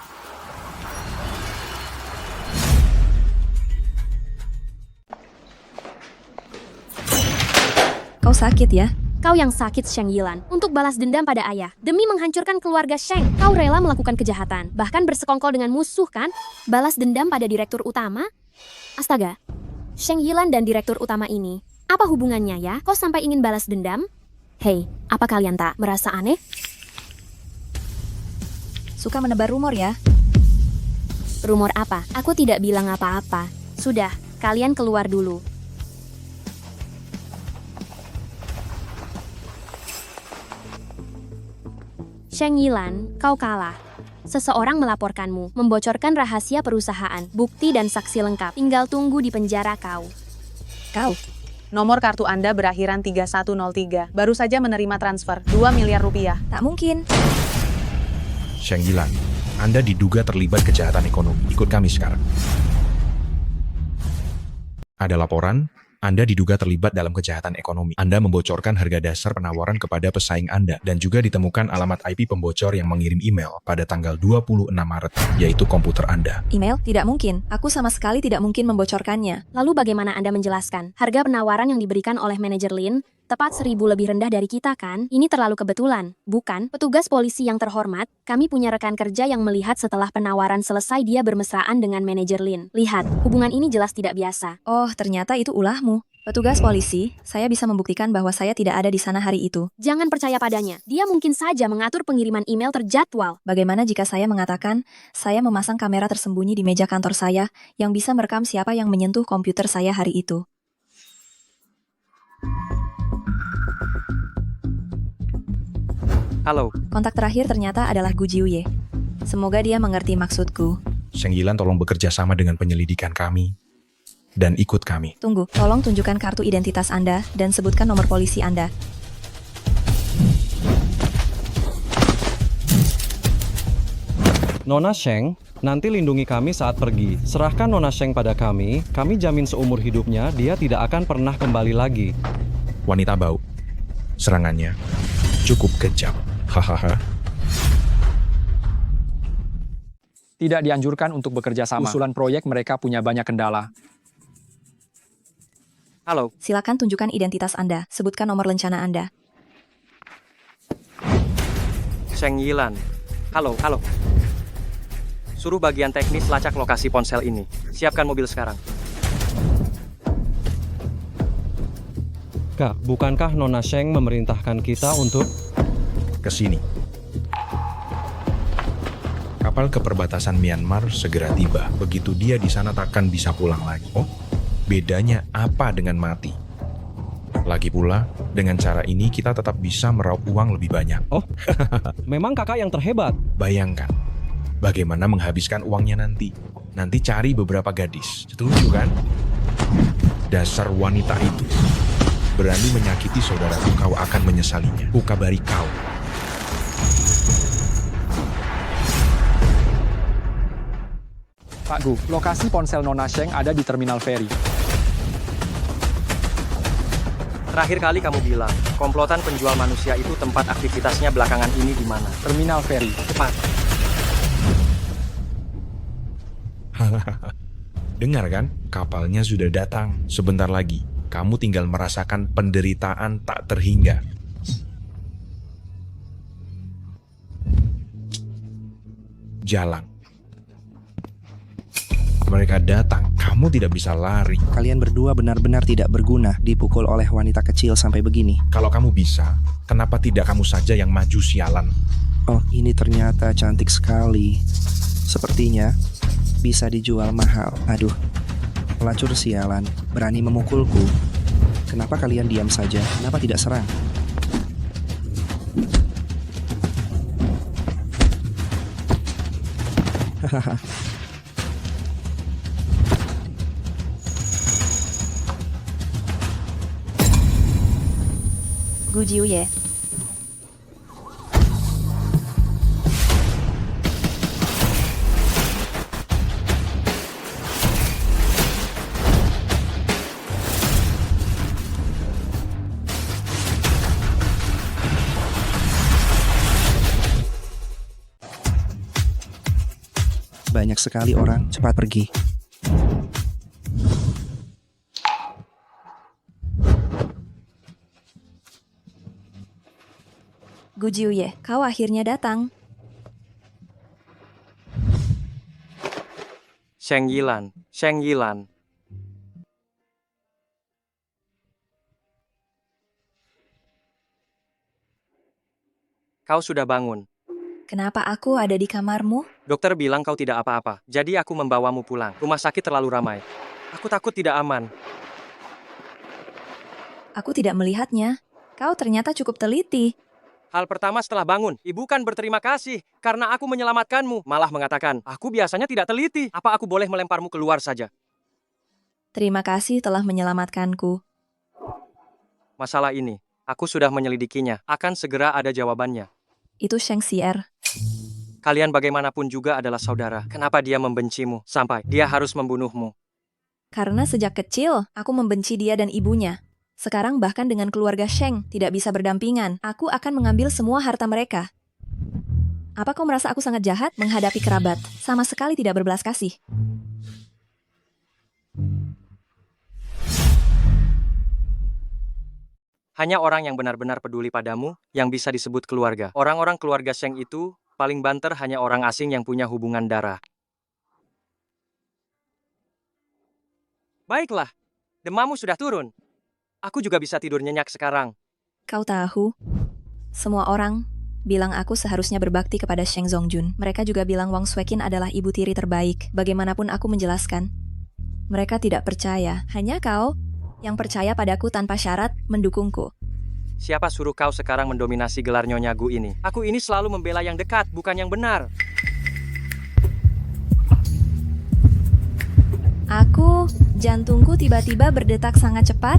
Kau sakit ya? Kau yang sakit, Sheng Yilan. Untuk balas dendam pada ayah. Demi menghancurkan keluarga Sheng. Kau rela melakukan kejahatan. Bahkan bersekongkol dengan musuh, kan? Balas dendam pada direktur utama? Astaga. Sheng Yilan dan direktur utama ini. Apa hubungannya ya? Kau sampai ingin balas dendam? Hei, apa kalian tak merasa aneh? Suka menebar rumor ya? Rumor apa? Aku tidak bilang apa-apa. Sudah, kalian keluar dulu. Sheng Yilan, kau kalah. Seseorang melaporkanmu, membocorkan rahasia perusahaan, bukti dan saksi lengkap. Tinggal tunggu di penjara kau. Kau. Nomor kartu Anda berakhiran 3103. Baru saja menerima transfer 2 miliar rupiah. Tak mungkin. Sheng Yilan, Anda diduga terlibat kejahatan ekonomi. Ikut kami sekarang. Ada laporan, Anda diduga terlibat dalam kejahatan ekonomi. Anda membocorkan harga dasar penawaran kepada pesaing Anda dan juga ditemukan alamat IP pembocor yang mengirim email pada tanggal 26 Maret, yaitu komputer Anda. Email? Tidak mungkin. Aku sama sekali tidak mungkin membocorkannya. Lalu bagaimana Anda menjelaskan? Harga penawaran yang diberikan oleh manajer Lin tepat 1.000 lebih rendah dari kita, kan? Ini terlalu kebetulan, bukan? Petugas polisi yang terhormat, kami punya rekan kerja yang melihat setelah penawaran selesai dia bermesraan dengan manajer Lin. Lihat, hubungan ini jelas tidak biasa. Oh, ternyata itu ulahmu. Petugas polisi, saya bisa membuktikan bahwa saya tidak ada di sana hari itu. Jangan percaya padanya. Dia mungkin saja mengatur pengiriman email terjadwal. Bagaimana jika saya mengatakan, saya memasang kamera tersembunyi di meja kantor saya yang bisa merekam siapa yang menyentuh komputer saya hari itu? Halo. Kontak terakhir ternyata adalah Gu Jiuye. Semoga dia mengerti maksudku. Sheng Yilan tolong bekerja sama dengan penyelidikan kami dan ikut kami. Tunggu, tolong tunjukkan kartu identitas Anda dan sebutkan nomor polisi Anda. Nona Sheng, nanti lindungi kami saat pergi. Serahkan Nona Sheng pada kami jamin seumur hidupnya dia tidak akan pernah kembali lagi. Wanita bau, serangannya cukup kejam. Hahaha. Tidak dianjurkan untuk bekerja sama. Usulan proyek mereka punya banyak kendala. Halo. Silakan tunjukkan identitas Anda. Sebutkan nomor lencana Anda. Sheng Yilan. Halo. Suruh bagian teknis lacak lokasi ponsel ini. Siapkan mobil sekarang. Kak, bukankah Nona Sheng memerintahkan kita untuk ke sini? Kapal ke perbatasan Myanmar segera tiba. Begitu dia di sana takkan bisa pulang lagi. Oh, bedanya apa dengan mati? Lagi pula, dengan cara ini kita tetap bisa meraup uang lebih banyak. Oh, memang kakak yang terhebat. Bayangkan, bagaimana menghabiskan uangnya nanti. Nanti cari beberapa gadis. Setuju kan? Dasar wanita itu. Berani menyakiti saudaraku, kau akan menyesalinya. Kukabari kau. Pak Gu, lokasi ponsel Nona Sheng ada di Terminal Ferry. Terakhir kali kamu bilang, komplotan penjual manusia itu tempat aktivitasnya belakangan ini di mana? Terminal feri. Cepat. Dengar kan? Kapalnya sudah datang. Sebentar lagi, kamu tinggal merasakan penderitaan tak terhingga. Jalan. Mereka datang, kamu tidak bisa lari. Kalian berdua benar-benar tidak berguna dipukul oleh wanita kecil sampai begini. Kalau kamu bisa, kenapa tidak kamu saja yang maju, sialan? Oh, ini ternyata cantik sekali. Sepertinya bisa dijual mahal. Aduh, pelacur sialan, berani memukulku. Kenapa kalian diam saja? Kenapa tidak serang? Hahaha. Gu Jiuye. Banyak sekali orang, cepat pergi. Gu Jiuye, kau akhirnya datang. Sheng Yilan, Sheng Yilan. Kau sudah bangun. Kenapa aku ada di kamarmu? Dokter bilang kau tidak apa-apa, jadi aku membawamu pulang. Rumah sakit terlalu ramai. Aku takut tidak aman. Aku tidak melihatnya. Kau ternyata cukup teliti. Hal pertama setelah bangun, ibu kan berterima kasih karena aku menyelamatkanmu. Malah mengatakan, aku biasanya tidak teliti. Apa aku boleh melemparmu keluar saja? Terima kasih telah menyelamatkanku. Masalah ini, aku sudah menyelidikinya. Akan segera ada jawabannya. Itu Sheng Xier. Kalian bagaimanapun juga adalah saudara. Kenapa dia membencimu sampai dia harus membunuhmu? Karena sejak kecil, aku membenci dia dan ibunya. Sekarang bahkan dengan keluarga Sheng tidak bisa berdampingan. Aku akan mengambil semua harta mereka. Apa kau merasa aku sangat jahat menghadapi kerabat? Sama sekali tidak berbelas kasih. Hanya orang yang benar-benar peduli padamu yang bisa disebut keluarga. Orang-orang keluarga Sheng itu paling banter hanya orang asing yang punya hubungan darah. Baiklah, demammu sudah turun. Aku juga bisa tidur nyenyak sekarang. Kau tahu, semua orang bilang aku seharusnya berbakti kepada Sheng Zongjun. Mereka juga bilang Wang Suekin adalah ibu tiri terbaik. Bagaimanapun aku menjelaskan, mereka tidak percaya. Hanya kau yang percaya padaku tanpa syarat mendukungku. Siapa suruh kau sekarang mendominasi gelar Nyonya Gu ini? Aku ini selalu membela yang dekat, bukan yang benar. Jantungku tiba-tiba berdetak sangat cepat.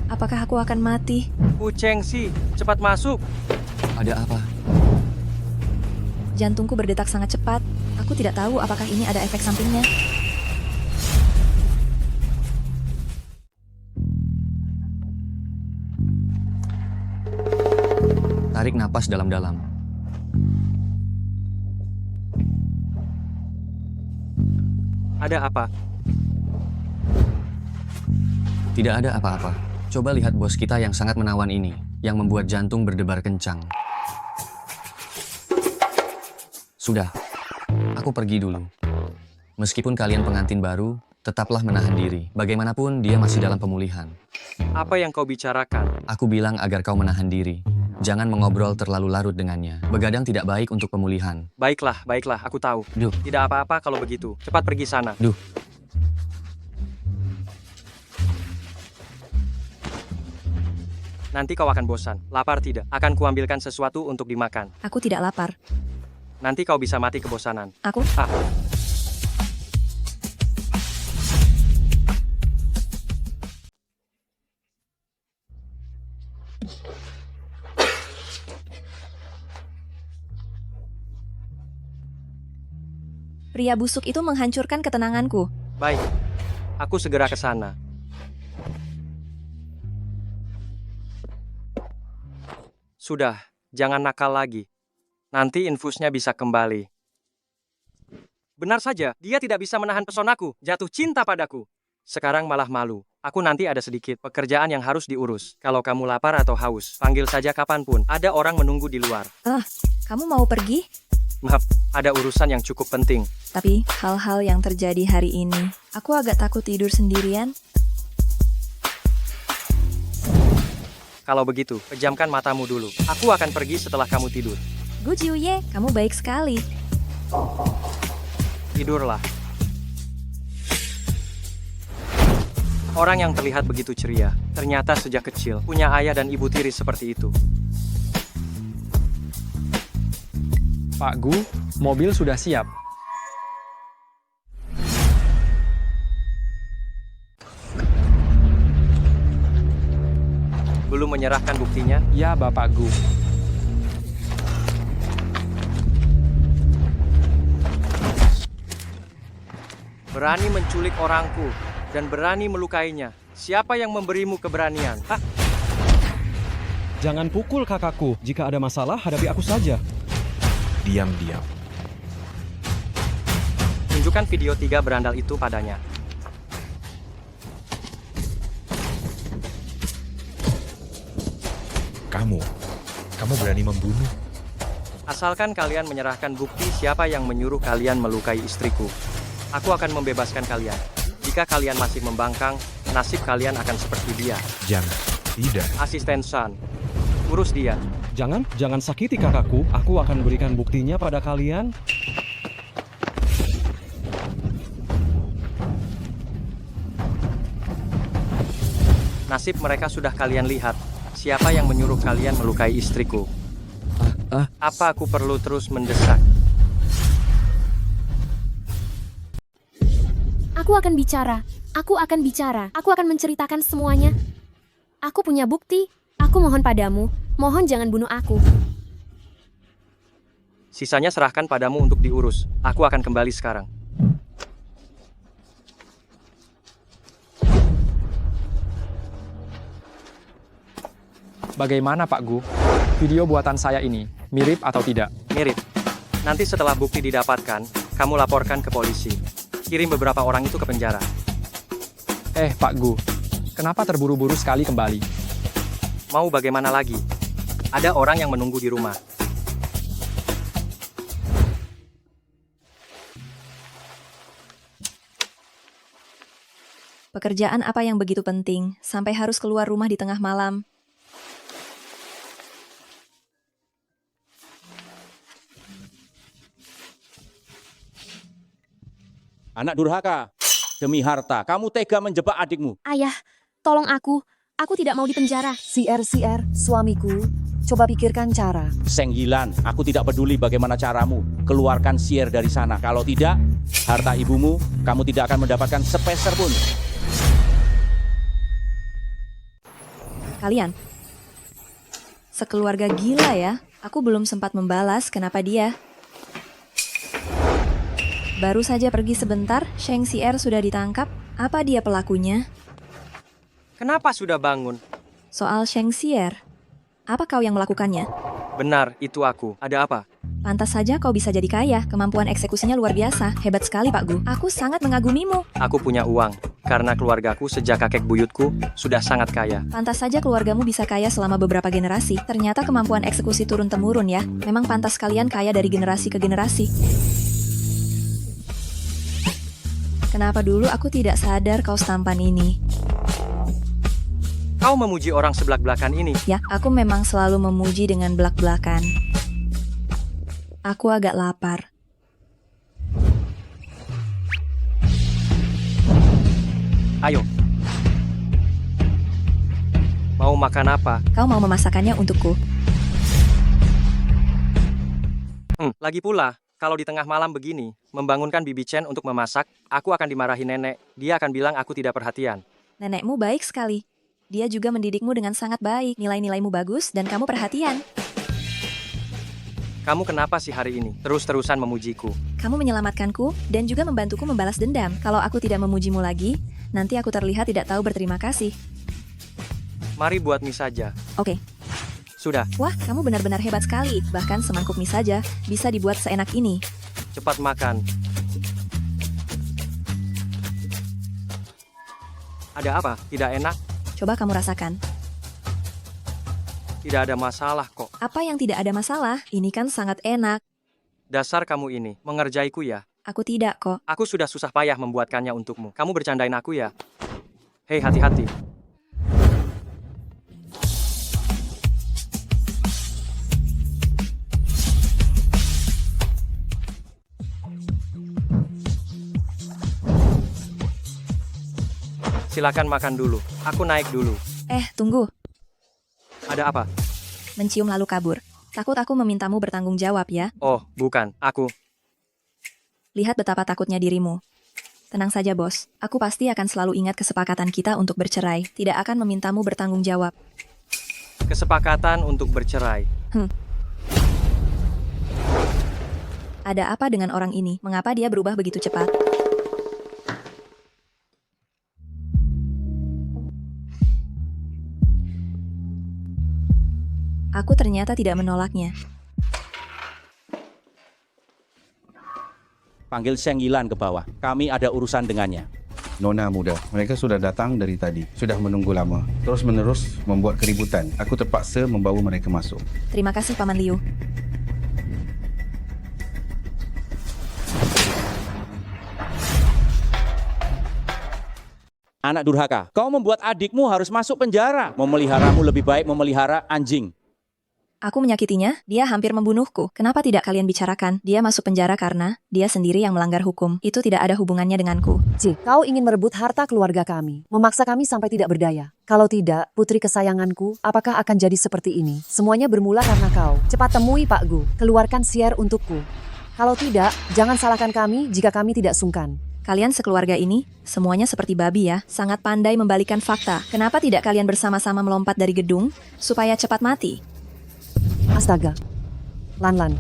Apakah aku akan mati? Cheng Si, cepat masuk. Ada apa? Jantungku berdetak sangat cepat. Aku tidak tahu apakah ini ada efek sampingnya. Tarik napas dalam-dalam. Ada apa? Tidak ada apa-apa. Coba lihat bos kita yang sangat menawan ini, yang membuat jantung berdebar kencang. Sudah, aku pergi dulu. Meskipun kalian pengantin baru, tetaplah menahan diri. Bagaimanapun dia masih dalam pemulihan. Apa yang kau bicarakan? Aku bilang agar kau menahan diri. Jangan mengobrol terlalu larut dengannya. Begadang tidak baik untuk pemulihan. Baiklah, aku tahu. Duh. Tidak apa-apa kalau begitu. Cepat pergi sana. Duh. Nanti kau akan bosan. Lapar tidak? Akan kuambilkan sesuatu untuk dimakan. Aku tidak lapar. Nanti kau bisa mati kebosanan. Aku? Pria busuk itu menghancurkan ketenanganku. Baik, aku segera ke sana. Sudah, jangan nakal lagi. Nanti infusnya bisa kembali. Benar saja, dia tidak bisa menahan pesonaku, jatuh cinta padaku. Sekarang malah malu. Aku nanti ada sedikit pekerjaan yang harus diurus. Kalau kamu lapar atau haus, panggil saja kapanpun. Ada orang menunggu di luar. Kamu mau pergi? Maaf, ada urusan yang cukup penting. Tapi hal-hal yang terjadi hari ini, aku agak takut tidur sendirian. Kalau begitu, pejamkan matamu dulu. Aku akan pergi setelah kamu tidur. Gu Jiuye, kamu baik sekali. Tidurlah. Orang yang terlihat begitu ceria, ternyata sejak kecil punya ayah dan ibu tiri seperti itu. Pak Gu, mobil sudah siap. Belum menyerahkan buktinya? Ya, Bapak Gu. Berani menculik orangku dan berani melukainya. Siapa yang memberimu keberanian? Jangan pukul kakakku. Jika ada masalah, hadapi aku saja. Diam-diam. Tunjukkan video 3 berandal itu padanya. Kamu berani membunuh? Asalkan kalian menyerahkan bukti siapa yang menyuruh kalian melukai istriku. Aku akan membebaskan kalian. Jika kalian masih membangkang, nasib kalian akan seperti dia. Jangan, tidak. Asisten San, urus dia. Jangan sakiti kakakku. Aku akan berikan buktinya pada kalian. Nasib mereka sudah kalian lihat. Siapa yang menyuruh kalian melukai istriku? Apa aku perlu terus mendesak? Aku akan bicara. Aku akan bicara. Aku akan menceritakan semuanya. Aku punya bukti. Aku mohon padamu. Mohon jangan bunuh aku. Sisanya serahkan padamu untuk diurus. Aku akan kembali sekarang. Bagaimana Pak Gu? Video buatan saya ini, mirip atau tidak? Mirip. Nanti setelah bukti didapatkan, kamu laporkan ke polisi. Kirim beberapa orang itu ke penjara. Pak Gu, kenapa terburu-buru sekali kembali? Mau bagaimana lagi? Ada orang yang menunggu di rumah. Pekerjaan apa yang begitu penting, sampai harus keluar rumah di tengah malam? Anak durhaka, demi harta, kamu tega menjebak adikmu. Ayah, tolong aku. Aku tidak mau dipenjara. CR, suamiku, coba pikirkan cara. Seng Yilan, aku tidak peduli bagaimana caramu. Keluarkan Sier dari sana. Kalau tidak, harta ibumu, kamu tidak akan mendapatkan sepeser pun. Kalian, sekeluarga gila ya. Aku belum sempat membalas kenapa dia. Baru saja pergi sebentar, Sheng Xier sudah ditangkap. Apa dia pelakunya? Kenapa sudah bangun? Soal Sheng Xier, apa kau yang melakukannya? Benar, itu aku. Ada apa? Pantas saja kau bisa jadi kaya. Kemampuan eksekusinya luar biasa. Hebat sekali, Pak Gu. Aku sangat mengagumimu. Aku punya uang. Karena keluargaku sejak kakek buyutku sudah sangat kaya. Pantas saja keluargamu bisa kaya selama beberapa generasi. Ternyata kemampuan eksekusi turun-temurun ya. Memang pantas kalian kaya dari generasi ke generasi. Kenapa dulu aku tidak sadar kau setampan ini? Kau memuji orang sebelak-belakan ini? Ya, aku memang selalu memuji dengan belak-belakan. Aku agak lapar. Ayo. Mau makan apa? Kau mau memasakannya untukku? Lagi pula, kalau di tengah malam begini, membangunkan Bibi Chen untuk memasak, aku akan dimarahi nenek. Dia akan bilang aku tidak perhatian. Nenekmu baik sekali. Dia juga mendidikmu dengan sangat baik. Nilai-nilaimu bagus dan kamu perhatian. Kamu kenapa sih hari ini terus-terusan memujiku? Kamu menyelamatkanku dan juga membantuku membalas dendam. Kalau aku tidak memujimu lagi, nanti aku terlihat tidak tahu berterima kasih. Mari buat mie saja. Oke. Sudah, Wah, kamu benar-benar hebat sekali. Bahkan semangkuk mie saja bisa dibuat seenak ini. cepat makan. Ada apa? Tidak enak? Coba kamu rasakan. Tidak ada masalah kok. Apa yang tidak ada masalah? Ini kan sangat enak. Dasar kamu ini, mengerjaiku ya. Aku tidak kok. Aku sudah susah payah membuatkannya untukmu. Kamu bercandain aku ya? Hei, hati-hati. Silakan makan dulu. Aku naik dulu. Tunggu. Ada apa? Mencium lalu kabur. Takut aku memintamu bertanggung jawab ya. Oh, bukan. Aku. Lihat betapa takutnya dirimu. Tenang saja, bos. Aku pasti akan selalu ingat kesepakatan kita untuk bercerai. Tidak akan memintamu bertanggung jawab. Kesepakatan untuk bercerai. Ada apa dengan orang ini? Mengapa dia berubah begitu cepat? Aku ternyata tidak menolaknya. Panggil Sheng Yilan ke bawah. Kami ada urusan dengannya. Nona muda, mereka sudah datang dari tadi. Sudah menunggu lama. Terus-menerus membuat keributan. Aku terpaksa membawa mereka masuk. Terima kasih, Paman Liu. Anak durhaka, kau membuat adikmu harus masuk penjara. Memeliharamu lebih baik memelihara anjing. Aku menyakitinya, dia hampir membunuhku. Kenapa tidak kalian bicarakan? Dia masuk penjara karena dia sendiri yang melanggar hukum. Itu tidak ada hubungannya denganku. Kau ingin merebut harta keluarga kami, memaksa kami sampai tidak berdaya. Kalau tidak, putri kesayanganku, apakah akan jadi seperti ini? Semuanya bermula karena kau. Cepat temui Pak Gu, keluarkan Sier untukku. Kalau tidak, jangan salahkan kami jika kami tidak sungkan. Kalian sekeluarga ini, semuanya seperti babi ya, sangat pandai membalikan fakta. Kenapa tidak kalian bersama-sama melompat dari gedung, supaya cepat mati? Astaga. Lan,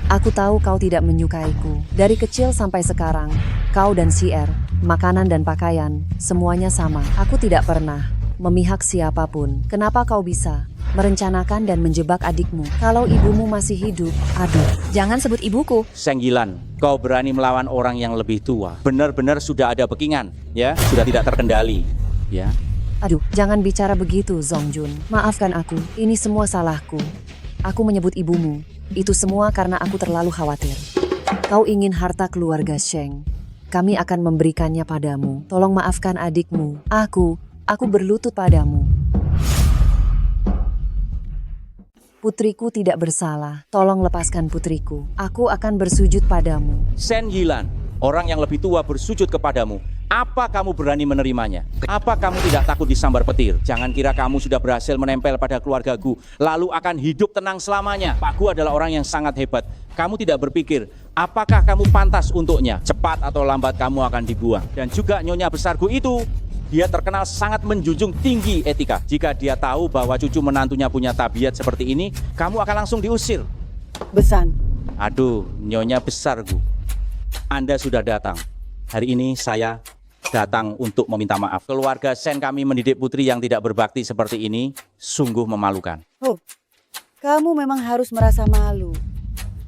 aku tahu kau tidak menyukaiku. Dari kecil sampai sekarang, kau dan Sier, makanan dan pakaian, semuanya sama. Aku tidak pernah memihak siapapun. Kenapa kau bisa merencanakan dan menjebak adikmu? Kalau ibumu masih hidup, aduh. Jangan sebut ibuku. Sheng Yilan, kau berani melawan orang yang lebih tua. Benar-benar sudah ada backingan, ya? Sudah tidak terkendali, ya? Aduh, jangan bicara begitu, Zongjun. Maafkan aku, ini semua salahku. Aku menyebut ibumu. Itu semua karena aku terlalu khawatir. Kau ingin harta keluarga Sheng. Kami akan memberikannya padamu. Tolong maafkan adikmu. Aku berlutut padamu. Putriku tidak bersalah. Tolong lepaskan putriku. Aku akan bersujud padamu. Sheng Yilan, orang yang lebih tua bersujud kepadamu. Apa kamu berani menerimanya? Apa kamu tidak takut disambar petir? Jangan kira kamu sudah berhasil menempel pada keluarga Gu, lalu akan hidup tenang selamanya. Pak Gu adalah orang yang sangat hebat. Kamu tidak berpikir, apakah kamu pantas untuknya? Cepat atau lambat kamu akan dibuang. Dan juga nyonya besar Gu itu, dia terkenal sangat menjunjung tinggi etika. Jika dia tahu bahwa cucu menantunya punya tabiat seperti ini, kamu akan langsung diusir. Besan. Aduh, nyonya besar Gu, Anda sudah datang. Hari ini saya datang untuk meminta maaf. Keluarga Shen kami mendidik putri yang tidak berbakti seperti ini sungguh memalukan. Oh, kamu memang harus merasa malu.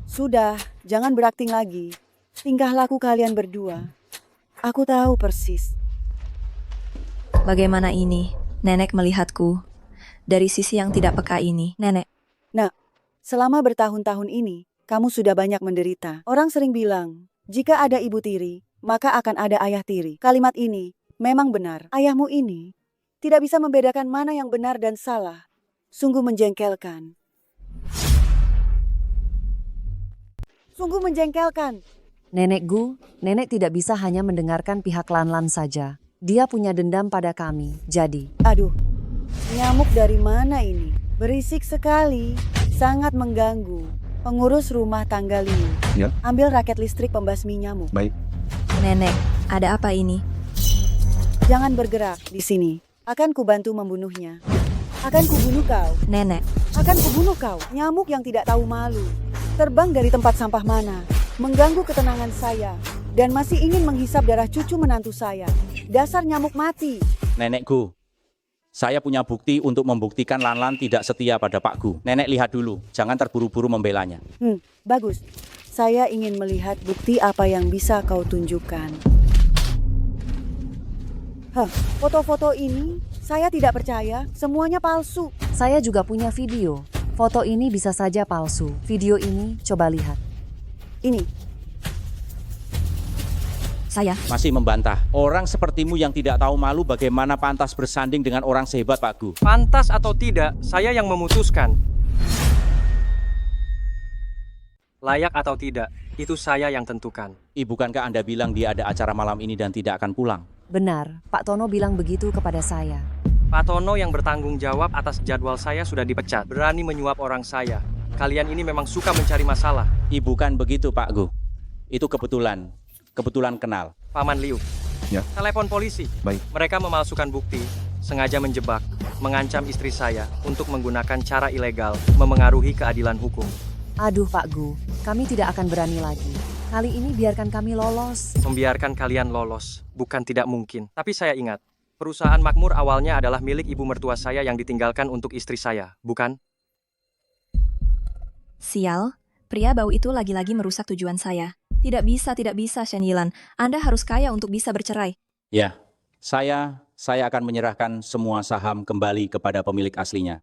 Sudah, jangan berakting lagi. Tingkah laku kalian berdua. Aku tahu persis. Bagaimana ini? Nenek melihatku. Dari sisi yang tidak peka ini, Nenek. Nah, selama bertahun-tahun ini, kamu sudah banyak menderita. Orang sering bilang, jika ada ibu tiri, maka akan ada ayah tiri. Kalimat ini memang benar. Ayahmu ini tidak bisa membedakan mana yang benar dan salah. Sungguh menjengkelkan. Sungguh menjengkelkan. Nenek Gu, nenek tidak bisa hanya mendengarkan pihak Lan saja. Dia punya dendam pada kami, jadi. Aduh, nyamuk dari mana ini? Berisik sekali, sangat mengganggu. Pengurus rumah tangga Liu. Ya. Ambil raket listrik pembasmi nyamuk. Baik. Nenek, ada apa ini? Jangan bergerak di sini. Akan kubantu membunuhnya. Akan kubunuh kau. Nenek. Akan kubunuh kau. Nyamuk yang tidak tahu malu. Terbang dari tempat sampah mana. Mengganggu ketenangan saya. Dan masih ingin menghisap darah cucu menantu saya. Dasar nyamuk mati. Nenekku, Saya punya bukti untuk membuktikan Lanlan tidak setia pada Pak Gu. Nenek lihat dulu, jangan terburu-buru membelanya. Bagus. Saya ingin melihat bukti apa yang bisa kau tunjukkan. Foto-foto ini saya tidak percaya, semuanya palsu. Saya juga punya video. Foto ini bisa saja palsu. Video ini coba lihat. Ini. Saya. Masih membantah. Orang sepertimu yang tidak tahu malu bagaimana pantas bersanding dengan orang sehebat Pak Gu. Pantas atau tidak, saya yang memutuskan. Layak atau tidak, itu saya yang tentukan. Bukankah Anda bilang dia ada acara malam ini dan tidak akan pulang? Benar, Pak Tono bilang begitu kepada saya. Pak Tono yang bertanggung jawab atas jadwal saya sudah dipecat. Berani menyuap orang saya. Kalian ini memang suka mencari masalah. Bukan begitu Pak Gu. Itu kebetulan. Kebetulan kenal. Paman Liu. Ya. Telepon polisi. Baik. Mereka memalsukan bukti, sengaja menjebak, mengancam istri saya untuk menggunakan cara ilegal, memengaruhi keadilan hukum. Aduh Pak Gu, kami tidak akan berani lagi. Kali ini biarkan kami lolos. Membiarkan kalian lolos, bukan tidak mungkin. Tapi saya ingat, perusahaan makmur awalnya adalah milik ibu mertua saya yang ditinggalkan untuk istri saya, bukan? Sial, pria bau itu lagi-lagi merusak tujuan saya. Tidak bisa, Shen Yilan. Anda harus kaya untuk bisa bercerai. Ya, saya akan menyerahkan semua saham kembali kepada pemilik aslinya.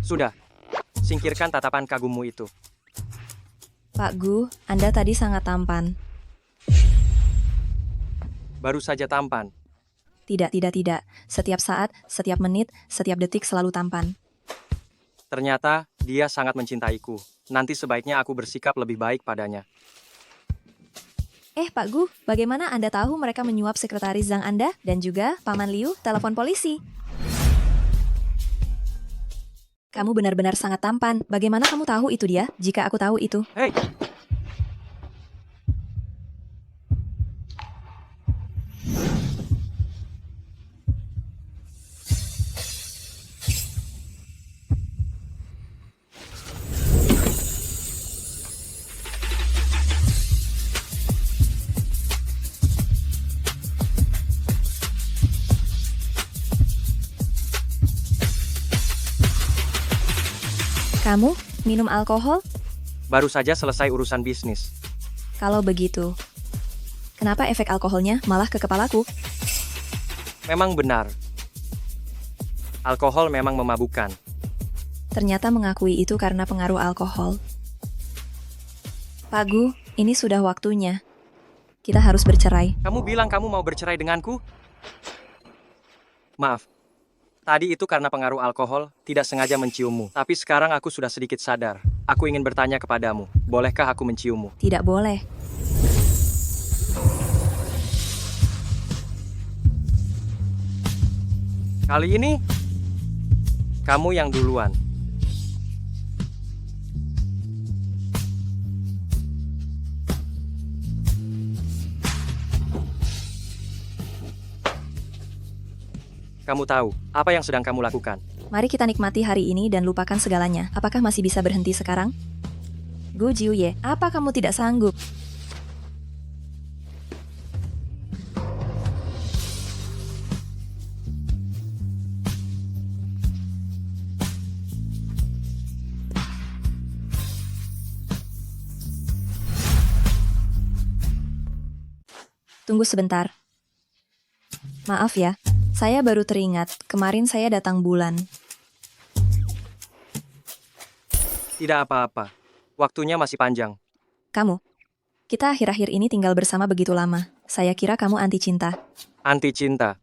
Sudah, singkirkan tatapan kagummu itu. Pak Gu, Anda tadi sangat tampan. Baru saja tampan. Tidak. Setiap saat, setiap menit, setiap detik selalu tampan. Ternyata, dia sangat mencintaiku. Nanti sebaiknya aku bersikap lebih baik padanya. Pak Gu, bagaimana Anda tahu mereka menyuap sekretaris Zhang Anda dan juga Paman Liu telepon polisi? Kamu benar-benar sangat tampan. Bagaimana kamu tahu itu dia, jika aku tahu itu? Hei! Kamu minum alkohol? Baru saja selesai urusan bisnis. Kalau begitu, kenapa efek alkoholnya malah ke kepalaku? Memang benar. Alkohol memang memabukkan. Ternyata mengakui itu karena pengaruh alkohol. Pak Gu, ini sudah waktunya. Kita harus bercerai. Kamu bilang kamu mau bercerai denganku? Maaf. Tadi itu karena pengaruh alkohol, tidak sengaja menciummu. Tapi sekarang aku sudah sedikit sadar. Aku ingin bertanya kepadamu, bolehkah aku menciummu? Tidak boleh. Kali ini, kamu yang duluan. Kamu tahu, apa yang sedang kamu lakukan? Mari kita nikmati hari ini dan lupakan segalanya. Apakah masih bisa berhenti sekarang? Gu Jiuye, apa kamu tidak sanggup? Tunggu sebentar. Maaf ya, saya baru teringat, kemarin saya datang bulan. Tidak apa-apa. Waktunya masih panjang. Kamu, kita akhir-akhir ini tinggal bersama begitu lama. Saya kira kamu anti cinta. Anti cinta.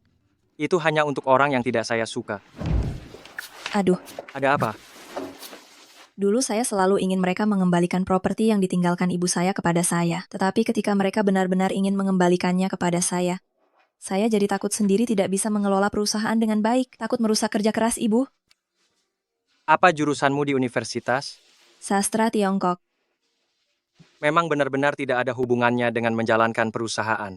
Itu hanya untuk orang yang tidak saya suka. Aduh, Ada apa? dulu saya selalu ingin mereka mengembalikan properti yang ditinggalkan ibu saya kepada saya. Tetapi ketika mereka benar-benar ingin mengembalikannya kepada saya jadi takut sendiri tidak bisa mengelola perusahaan dengan baik. Takut merusak kerja keras ibu. Apa jurusanmu di universitas? Sastra Tiongkok. Memang benar-benar tidak ada hubungannya dengan menjalankan perusahaan.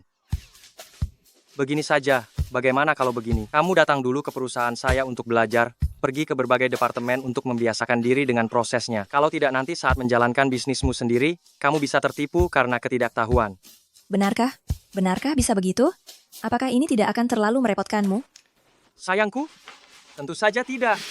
Begini saja, Bagaimana kalau begini? Kamu datang dulu ke perusahaan saya untuk belajar, pergi ke berbagai departemen untuk membiasakan diri dengan prosesnya. Kalau tidak nanti saat menjalankan bisnismu sendiri, kamu bisa tertipu karena ketidaktahuan. Benarkah? Benarkah bisa begitu? Apakah ini tidak akan terlalu merepotkanmu? Sayangku, tentu saja tidak.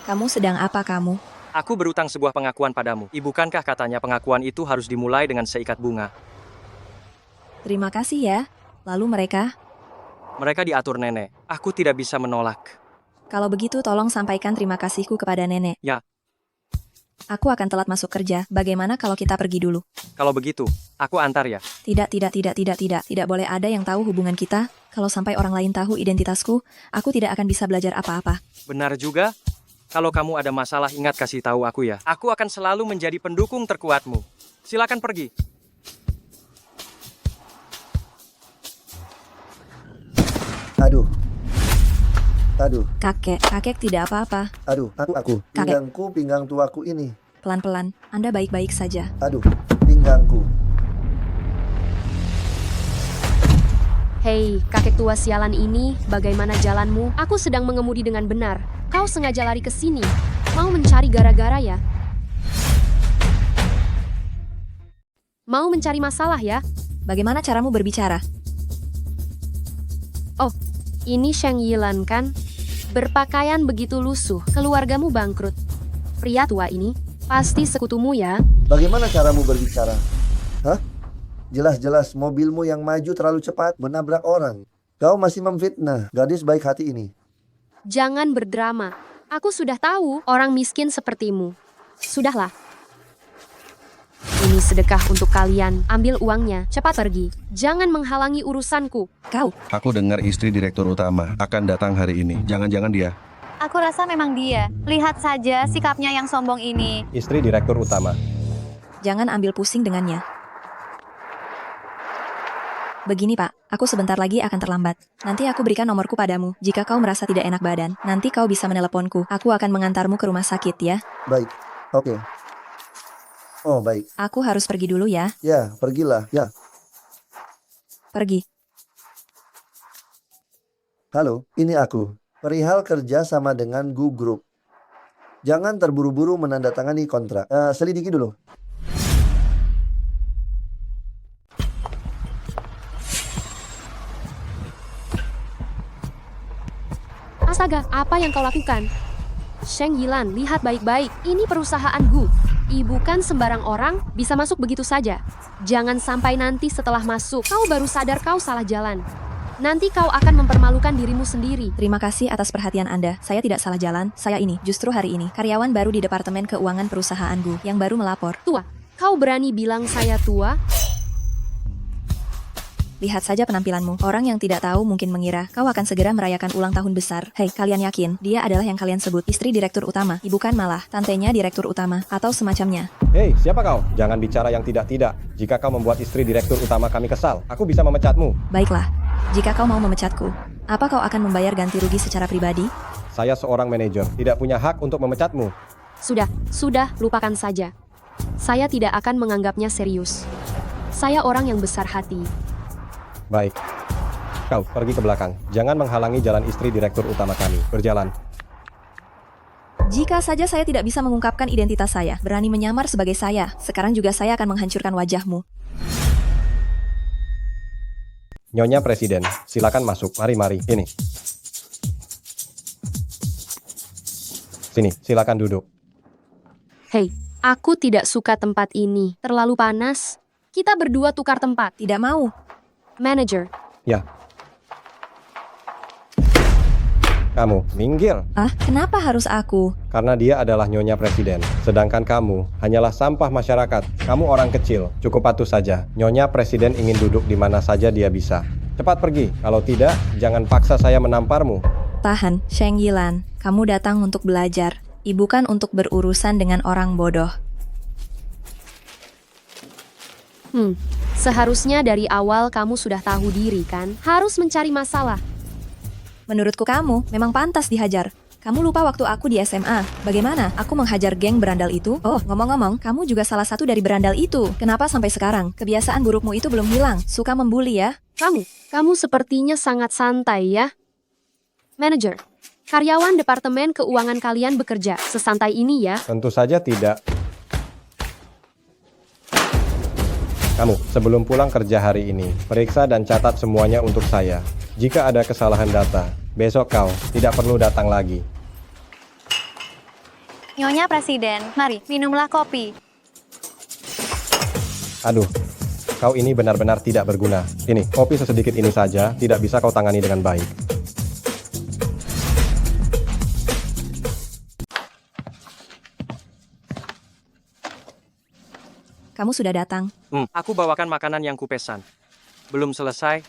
Kamu sedang apa kamu? Aku berutang sebuah pengakuan padamu. Bukankah katanya pengakuan itu harus dimulai dengan seikat bunga? Terima kasih ya. Lalu mereka? Mereka diatur nenek. Aku tidak bisa menolak. Kalau begitu tolong sampaikan terima kasihku kepada nenek. Ya. Aku akan telat masuk kerja. Bagaimana kalau kita pergi dulu? Kalau begitu, aku antar ya. Tidak. Tidak boleh ada yang tahu hubungan kita. Kalau sampai orang lain tahu identitasku, aku tidak akan bisa belajar apa-apa. Benar juga. Kalau kamu ada masalah, ingat kasih tahu aku ya. Aku akan selalu menjadi pendukung terkuatmu. Silakan pergi. Aduh. Kakek tidak apa-apa. Aduh, aku. Pinggang tuaku ini. Pelan-pelan, Anda baik-baik saja. Aduh, pinggangku. Hei, kakek tua sialan ini, bagaimana jalanmu? Aku sedang mengemudi dengan benar. Kau sengaja lari ke sini. Mau mencari gara-gara ya? Mau mencari masalah ya? Bagaimana caramu berbicara? Oh, ini Sheng Yilan kan? Berpakaian begitu lusuh, keluargamu bangkrut. Pria tua ini, pasti sekutumu ya? Bagaimana caramu berbicara? Hah? Jelas-jelas mobilmu yang maju terlalu cepat menabrak orang. Kau masih memfitnah gadis baik hati ini. Jangan berdrama. Aku sudah tahu orang miskin sepertimu. Sudahlah. Ini sedekah untuk kalian. Ambil uangnya. Cepat pergi. Jangan menghalangi urusanku. Kau. Aku dengar istri direktur utama akan datang hari ini. Jangan-jangan dia. Aku rasa memang dia. Lihat saja sikapnya yang sombong ini. Istri direktur utama. Jangan ambil pusing dengannya. Begini Pak, aku sebentar lagi akan terlambat. Nanti aku berikan nomorku padamu. Jika kau merasa tidak enak badan, nanti kau bisa meneleponku. Aku akan mengantarmu ke rumah sakit ya. Baik, oke. Oh, baik. Aku harus pergi dulu ya. Ya, pergilah, ya. Pergi. Halo, ini aku. Perihal kerja sama dengan Gu Group. Jangan terburu-buru menandatangani kontrak. Selidiki dulu. Astaga, apa yang kau lakukan? Sheng Yilan, lihat baik-baik. Ini perusahaan Gu. Bukan sembarang orang bisa masuk begitu saja. Jangan sampai nanti setelah masuk, kau baru sadar kau salah jalan. Nanti kau akan mempermalukan dirimu sendiri. Terima kasih atas perhatian Anda. Saya tidak salah jalan. Saya ini, justru hari ini, karyawan baru di Departemen Keuangan perusahaan Gu yang baru melapor. Tua, kau berani bilang saya tua? Lihat saja penampilanmu. Orang yang tidak tahu mungkin mengira kau akan segera merayakan ulang tahun besar. Hei, kalian yakin dia adalah yang kalian sebut istri direktur utama? Bukan malah tantenya direktur utama atau semacamnya. Hei, siapa kau? Jangan bicara yang tidak-tidak. Jika kau membuat istri direktur utama kami kesal, aku bisa memecatmu. Baiklah, jika kau mau memecatku, apa kau akan membayar ganti rugi secara pribadi? Saya seorang manajer, tidak punya hak untuk memecatmu. Sudah, lupakan saja. Saya tidak akan menganggapnya serius. Saya orang yang besar hati. Baik. Kau pergi ke belakang. Jangan menghalangi jalan istri direktur utama kami. Berjalan. Jika saja saya tidak bisa mengungkapkan identitas saya, berani menyamar sebagai saya, sekarang juga saya akan menghancurkan wajahmu. Nyonya Presiden, silakan masuk. Mari. Ini. Sini, silakan duduk. Hei, aku tidak suka tempat ini. Terlalu panas. Kita berdua tukar tempat. Tidak mau. Manager. Ya. Kamu, minggir. Kenapa harus aku? Karena dia adalah Nyonya Presiden. Sedangkan kamu hanyalah sampah masyarakat. Kamu orang kecil, cukup patuh saja. Nyonya Presiden ingin duduk di mana saja dia bisa. Cepat pergi, kalau tidak, jangan paksa saya menamparmu. Tahan, Sheng Yilan. Kamu datang untuk belajar. Bukan untuk berurusan dengan orang bodoh. Seharusnya dari awal kamu sudah tahu diri kan? Harus mencari masalah. Menurutku kamu memang pantas dihajar. Kamu lupa waktu aku di SMA. Bagaimana aku menghajar geng berandal itu? Oh, ngomong-ngomong, kamu juga salah satu dari berandal itu. Kenapa sampai sekarang? Kebiasaan burukmu itu belum hilang. Suka membuli ya? Kamu sepertinya sangat santai ya. Manager, karyawan Departemen Keuangan kalian bekerja sesantai ini ya? Tentu saja tidak. Kamu, sebelum pulang kerja hari ini, periksa dan catat semuanya untuk saya. Jika ada kesalahan data, besok kau tidak perlu datang lagi. Nyonya Presiden, mari minumlah kopi. Aduh, kau ini benar-benar tidak berguna. Ini, kopi sesedikit ini saja tidak bisa kau tangani dengan baik. Kamu sudah datang. Aku bawakan makanan yang kupesan. Belum selesai.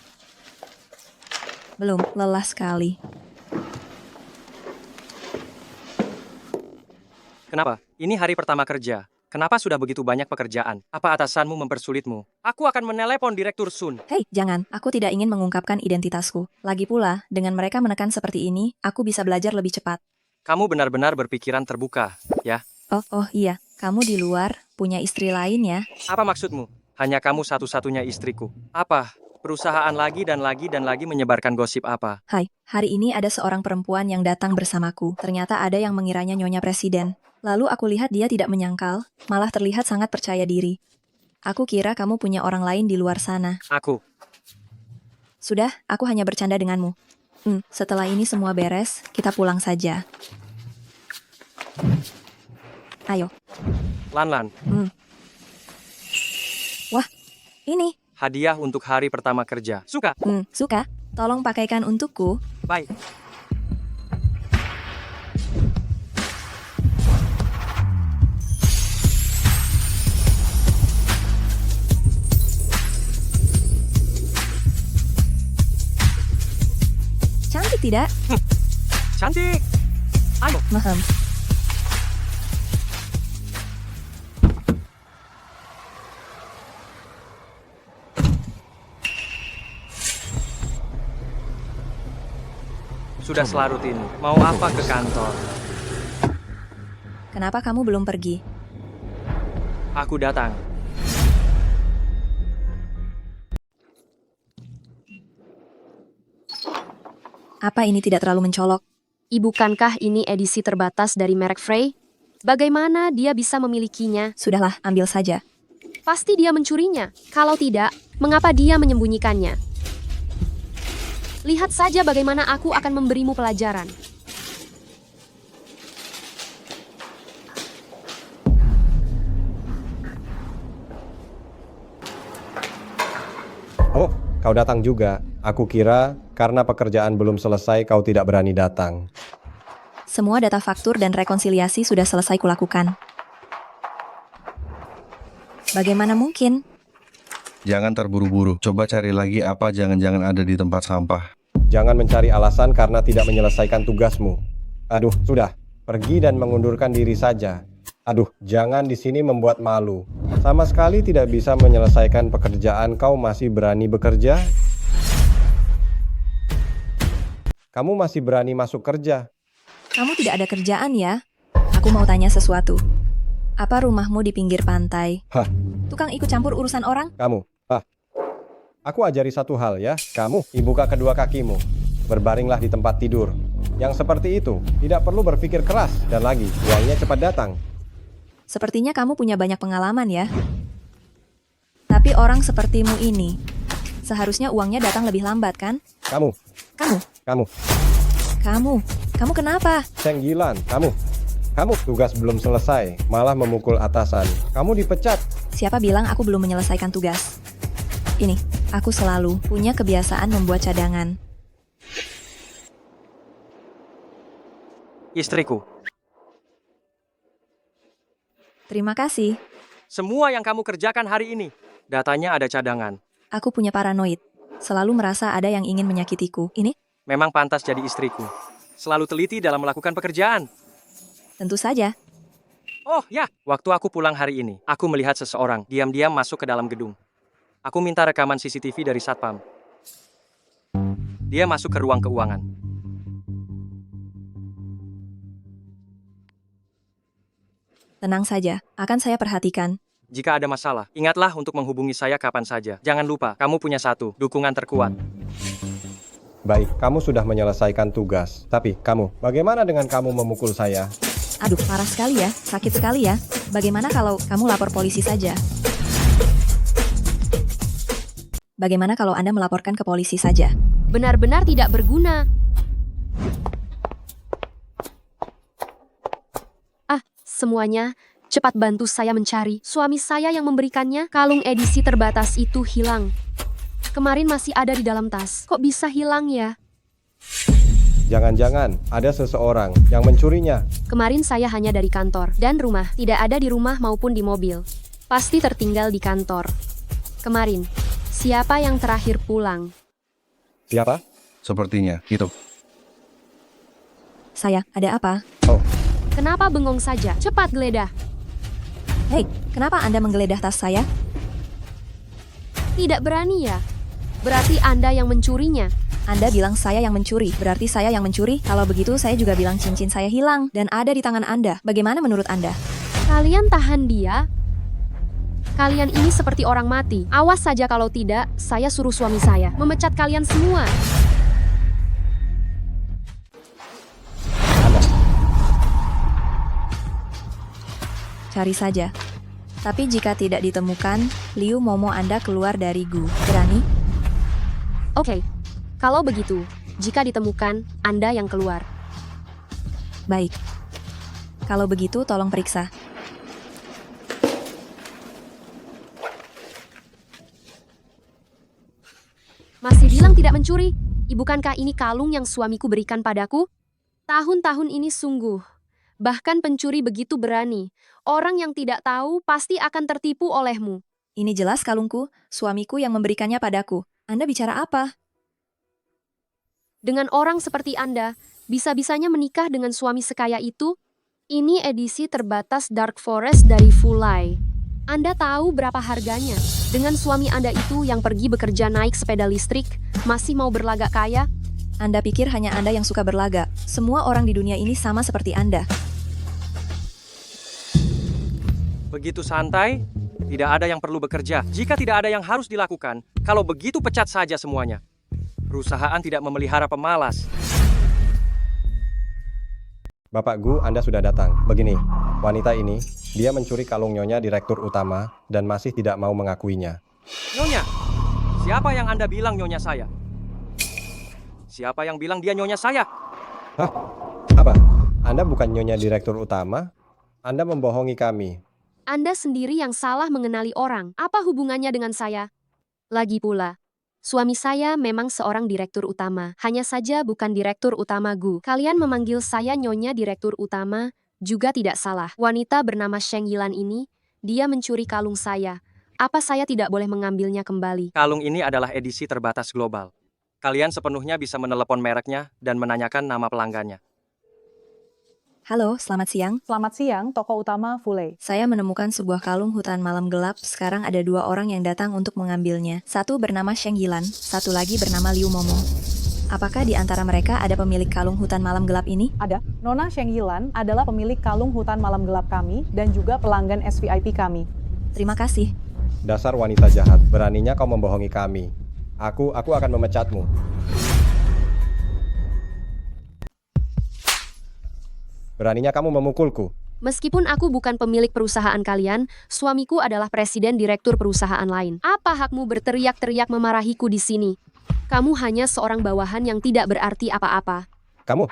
Belum, lelah sekali. Kenapa? Ini hari pertama kerja. Kenapa sudah begitu banyak pekerjaan? Apa atasanmu mempersulitmu? Aku akan menelepon Direktur Sun. Hei, jangan. Aku tidak ingin mengungkapkan identitasku. Lagi pula, dengan mereka menekan seperti ini, aku bisa belajar lebih cepat. Kamu benar-benar berpikiran terbuka, ya? Oh iya. Kamu di luar, punya istri lain ya? Apa maksudmu? Hanya kamu satu-satunya istriku. Apa? Perusahaan lagi dan lagi menyebarkan gosip apa? Hai, hari ini ada seorang perempuan yang datang bersamaku. Ternyata ada yang mengiranya Nyonya Presiden. Lalu aku lihat dia tidak menyangkal, malah terlihat sangat percaya diri. Aku kira kamu punya orang lain di luar sana. Aku. Sudah, aku hanya bercanda denganmu. Setelah ini semua beres, kita pulang saja. Ayo. Lan. Wah, ini. Hadiah untuk hari pertama kerja. Suka? Suka. Tolong pakaikan untukku. Baik. Cantik tidak? Cantik. Ayo. Mahem. Sudah selarut ini. Mau apa ke kantor? Kenapa kamu belum pergi? Aku datang. Apa ini tidak terlalu mencolok? Bukankah ini edisi terbatas dari merek Frey? Bagaimana dia bisa memilikinya? Sudahlah, ambil saja. Pasti dia mencurinya. Kalau tidak, mengapa dia menyembunyikannya? Lihat saja bagaimana aku akan memberimu pelajaran. Oh, kau datang juga. Aku kira karena pekerjaan belum selesai kau tidak berani datang. Semua data faktur dan rekonsiliasi sudah selesai kulakukan. Bagaimana mungkin? Jangan terburu-buru. Coba cari lagi apa jangan-jangan ada di tempat sampah. Jangan mencari alasan karena tidak menyelesaikan tugasmu. Aduh, sudah. Pergi dan mengundurkan diri saja. Aduh, jangan di sini membuat malu. Sama sekali tidak bisa menyelesaikan pekerjaan, kau masih berani bekerja? Kamu masih berani masuk kerja? Kamu tidak ada kerjaan ya? Aku mau tanya sesuatu. Apa rumahmu di pinggir pantai? Hah? Tukang ikut campur urusan orang? Kamu? Aku ajari satu hal ya. Kamu, buka kedua kakimu. Berbaringlah di tempat tidur. Yang seperti itu, tidak perlu berpikir keras. Dan lagi, uangnya cepat datang. Sepertinya kamu punya banyak pengalaman ya. Tapi orang sepertimu ini, seharusnya uangnya datang lebih lambat kan? Kamu kenapa? Senggilan, kamu tugas belum selesai, malah memukul atasan. Kamu dipecat. Siapa bilang aku belum menyelesaikan tugas? Ini, aku selalu punya kebiasaan membuat cadangan. Istriku. Terima kasih. Semua yang kamu kerjakan hari ini, datanya ada cadangan. Aku punya paranoid. Selalu merasa ada yang ingin menyakitiku. Ini? Memang pantas jadi istriku. Selalu teliti dalam melakukan pekerjaan. Tentu saja. Oh ya, waktu aku pulang hari ini, aku melihat seseorang diam-diam masuk ke dalam gedung. Aku minta rekaman CCTV dari Satpam. Dia masuk ke ruang keuangan. Tenang saja, akan saya perhatikan. Jika ada masalah, ingatlah untuk menghubungi saya kapan saja. Jangan lupa, kamu punya satu dukungan terkuat. Baik, kamu sudah menyelesaikan tugas. Tapi kamu, bagaimana dengan kamu memukul saya? Aduh, parah sekali ya, sakit sekali ya. Bagaimana kalau kamu lapor polisi saja? Bagaimana kalau Anda melaporkan ke polisi saja? Benar-benar tidak berguna. Semuanya, cepat bantu saya mencari. Suami saya yang memberikannya, kalung edisi terbatas itu hilang. Kemarin masih ada di dalam tas. Kok bisa hilang ya? Jangan-jangan ada seseorang yang mencurinya. Kemarin saya hanya dari kantor dan rumah. Tidak ada di rumah maupun di mobil. Pasti tertinggal di kantor. Kemarin, siapa yang terakhir pulang? Siapa? Sepertinya, itu. Saya, ada apa? Oh, Kenapa bengong saja? Cepat geledah. Hei, kenapa Anda menggeledah tas saya? Tidak berani ya? Berarti Anda yang mencurinya. Anda bilang saya yang mencuri, berarti saya yang mencuri. Kalau begitu, saya juga bilang cincin saya hilang dan ada di tangan Anda. Bagaimana menurut Anda? Kalian tahan dia? Kalian ini seperti orang mati. Awas saja kalau tidak, saya suruh suami saya memecat kalian semua. Cari saja. Tapi jika tidak ditemukan, Liu Momo Anda keluar dari Gu. Berani? Oke, kalau begitu, jika ditemukan, Anda yang keluar. Baik. Kalau begitu, tolong periksa. Masih bilang tidak mencuri? Bukankah ini kalung yang suamiku berikan padaku? Tahun-tahun ini sungguh. Bahkan pencuri begitu berani. Orang yang tidak tahu pasti akan tertipu olehmu. Ini jelas kalungku, suamiku yang memberikannya padaku. Anda bicara apa? Dengan orang seperti Anda, bisa-bisanya menikah dengan suami sekaya itu? Ini edisi terbatas Dark Forest dari Fulai. Anda tahu berapa harganya? Dengan suami Anda itu yang pergi bekerja naik sepeda listrik, masih mau berlagak kaya? Anda pikir hanya Anda yang suka berlagak. Semua orang di dunia ini sama seperti Anda. Begitu santai, tidak ada yang perlu bekerja. Jika tidak ada yang harus dilakukan, kalau begitu pecat saja semuanya. Perusahaan tidak memelihara pemalas. Bapak Gu, Anda sudah datang. Begini, wanita ini, dia mencuri kalung nyonya direktur utama dan masih tidak mau mengakuinya. Nyonya, siapa yang Anda bilang nyonya saya? Siapa yang bilang dia nyonya saya? Hah? Apa? Anda bukan nyonya direktur utama? Anda membohongi kami. Anda sendiri yang salah mengenali orang. Apa hubungannya dengan saya? Lagi pula, suami saya memang seorang direktur utama. Hanya saja bukan direktur utama Gu. Kalian memanggil saya nyonya direktur utama juga tidak salah. Wanita bernama Sheng Yilan ini, dia mencuri kalung saya. Apa saya tidak boleh mengambilnya kembali? Kalung ini adalah edisi terbatas global. Kalian sepenuhnya bisa menelepon mereknya dan menanyakan nama pelanggannya. Halo, selamat siang. Selamat siang, toko utama Fulai. Saya menemukan sebuah kalung hutan malam gelap. Sekarang ada 2 orang yang datang untuk mengambilnya. Satu bernama Sheng Yilan, satu lagi bernama Liu Momo. Apakah di antara mereka ada pemilik kalung hutan malam gelap ini? Ada. Nona Sheng Yilan adalah pemilik kalung hutan malam gelap kami dan juga pelanggan SVIP kami. Terima kasih. Dasar wanita jahat, beraninya kau membohongi kami. Aku akan memecatmu. Beraninya kamu memukulku. Meskipun aku bukan pemilik perusahaan kalian, suamiku adalah presiden direktur perusahaan lain. Apa hakmu berteriak-teriak memarahiku di sini? Kamu hanya seorang bawahan yang tidak berarti apa-apa. Kamu?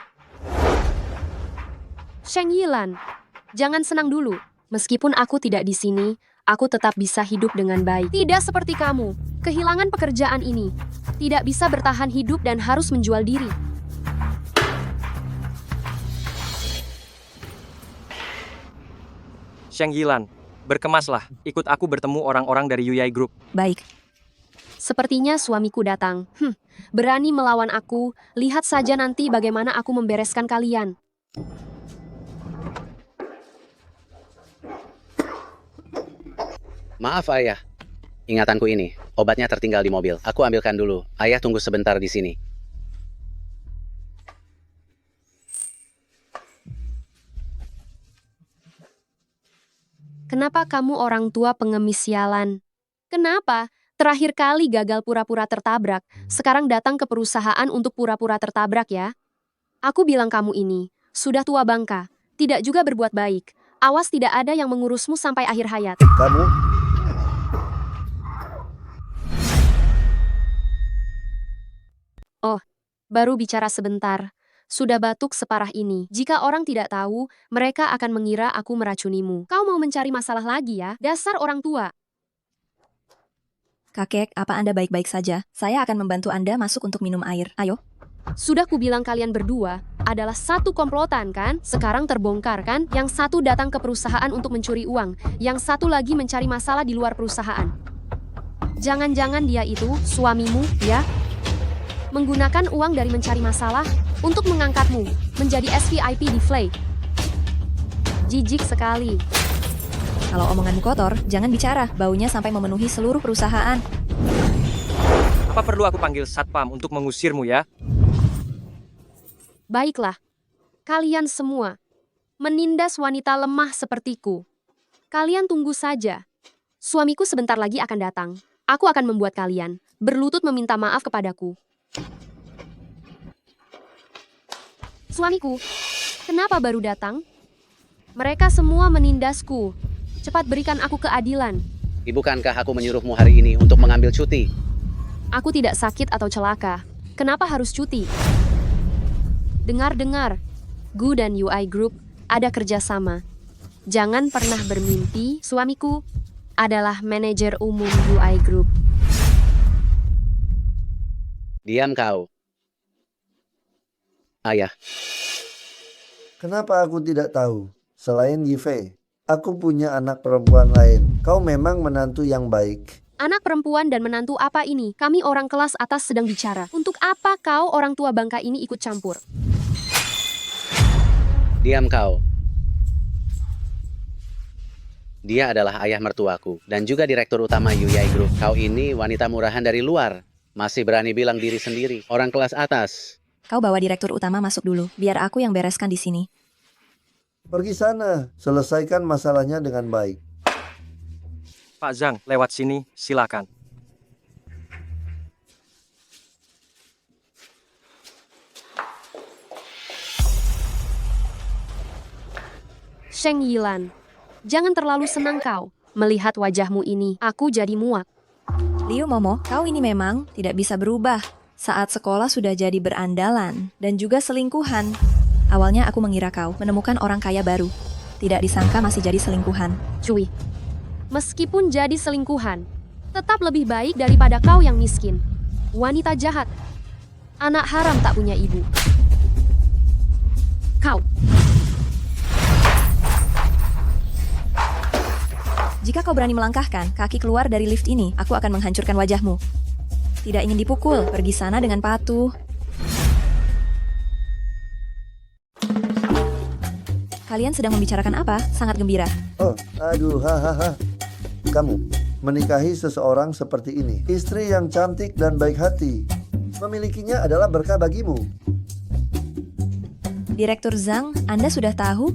Sheng Yilan, jangan senang dulu. Meskipun aku tidak di sini, aku tetap bisa hidup dengan baik. Tidak seperti kamu, kehilangan pekerjaan ini. Tidak bisa bertahan hidup dan harus menjual diri. Sheng Yilan, berkemaslah. Ikut aku bertemu orang-orang dari Yuyai Group. Baik. Sepertinya suamiku datang. Berani melawan aku. Lihat saja nanti bagaimana aku membereskan kalian. Maaf ayah, ingatanku ini. obatnya tertinggal di mobil. Aku ambilkan dulu. Ayah tunggu sebentar di sini. Kenapa kamu orang tua pengemis sialan? Kenapa? Terakhir kali gagal pura-pura tertabrak, sekarang datang ke perusahaan untuk pura-pura tertabrak ya? Aku bilang kamu ini, sudah tua bangka, tidak juga berbuat baik. Awas tidak ada yang mengurusmu sampai akhir hayat. Kamu? Oh, baru bicara sebentar. Sudah batuk separah ini. Jika orang tidak tahu, mereka akan mengira aku meracunimu. Kau mau mencari masalah lagi ya? Dasar orang tua. Kakek, apa Anda baik-baik saja? Saya akan membantu Anda masuk untuk minum air. Ayo. Sudah kubilang kalian berdua adalah satu komplotan kan? Sekarang terbongkar kan? Yang satu datang ke perusahaan untuk mencuri uang, yang satu lagi mencari masalah di luar perusahaan. Jangan-jangan dia itu suamimu, ya? Menggunakan uang dari mencari masalah untuk mengangkatmu menjadi SVIP di Flay. Jijik sekali. Kalau omonganmu kotor, jangan bicara. Baunya sampai memenuhi seluruh perusahaan. Apa perlu aku panggil satpam untuk mengusirmu ya? Baiklah. Kalian semua menindas wanita lemah sepertiku. Kalian tunggu saja. Suamiku sebentar lagi akan datang. Aku akan membuat kalian berlutut meminta maaf kepadaku. Suamiku, kenapa baru datang? Mereka semua menindasku. Cepat berikan aku keadilan. Bukankah aku menyuruhmu hari ini untuk mengambil cuti? Aku tidak sakit atau celaka. Kenapa harus cuti? Dengar-dengar, Gu dan UI Group ada kerjasama. Jangan pernah bermimpi, suamiku adalah manajer umum UI Group. Diam kau. Ayah. Kenapa aku tidak tahu? Selain Yifei, aku punya anak perempuan lain. Kau memang menantu yang baik. Anak perempuan dan menantu apa ini? Kami orang kelas atas sedang bicara. Untuk apa kau orang tua bangka ini ikut campur? Diam kau. Dia adalah ayah mertuaku dan juga direktur utama UI Group. Kau ini wanita murahan dari luar. Masih berani bilang diri sendiri, orang kelas atas. Kau bawa direktur utama masuk dulu, biar aku yang bereskan di sini. Pergi sana, selesaikan masalahnya dengan baik. Pak Zhang, lewat sini, silakan. Sheng Yilan, jangan terlalu senang kau. Melihat wajahmu ini, aku jadi muak. Liu Momo, kau ini memang tidak bisa berubah. Saat sekolah sudah jadi berandalan dan juga selingkuhan. Awalnya aku mengira kau menemukan orang kaya baru. Tidak disangka masih jadi selingkuhan. Cuy, meskipun jadi selingkuhan, tetap lebih baik daripada kau yang miskin. Wanita jahat. Anak haram tak punya ibu. Kau. Jika kau berani melangkahkan kaki keluar dari lift ini, aku akan menghancurkan wajahmu. Tidak ingin dipukul, pergi sana dengan patuh. Kalian sedang membicarakan apa? Sangat gembira. Oh, aduh, hahaha. Kamu menikahi seseorang seperti ini. Istri yang cantik dan baik hati. Memilikinya adalah berkah bagimu. Direktur Zhang, Anda sudah tahu?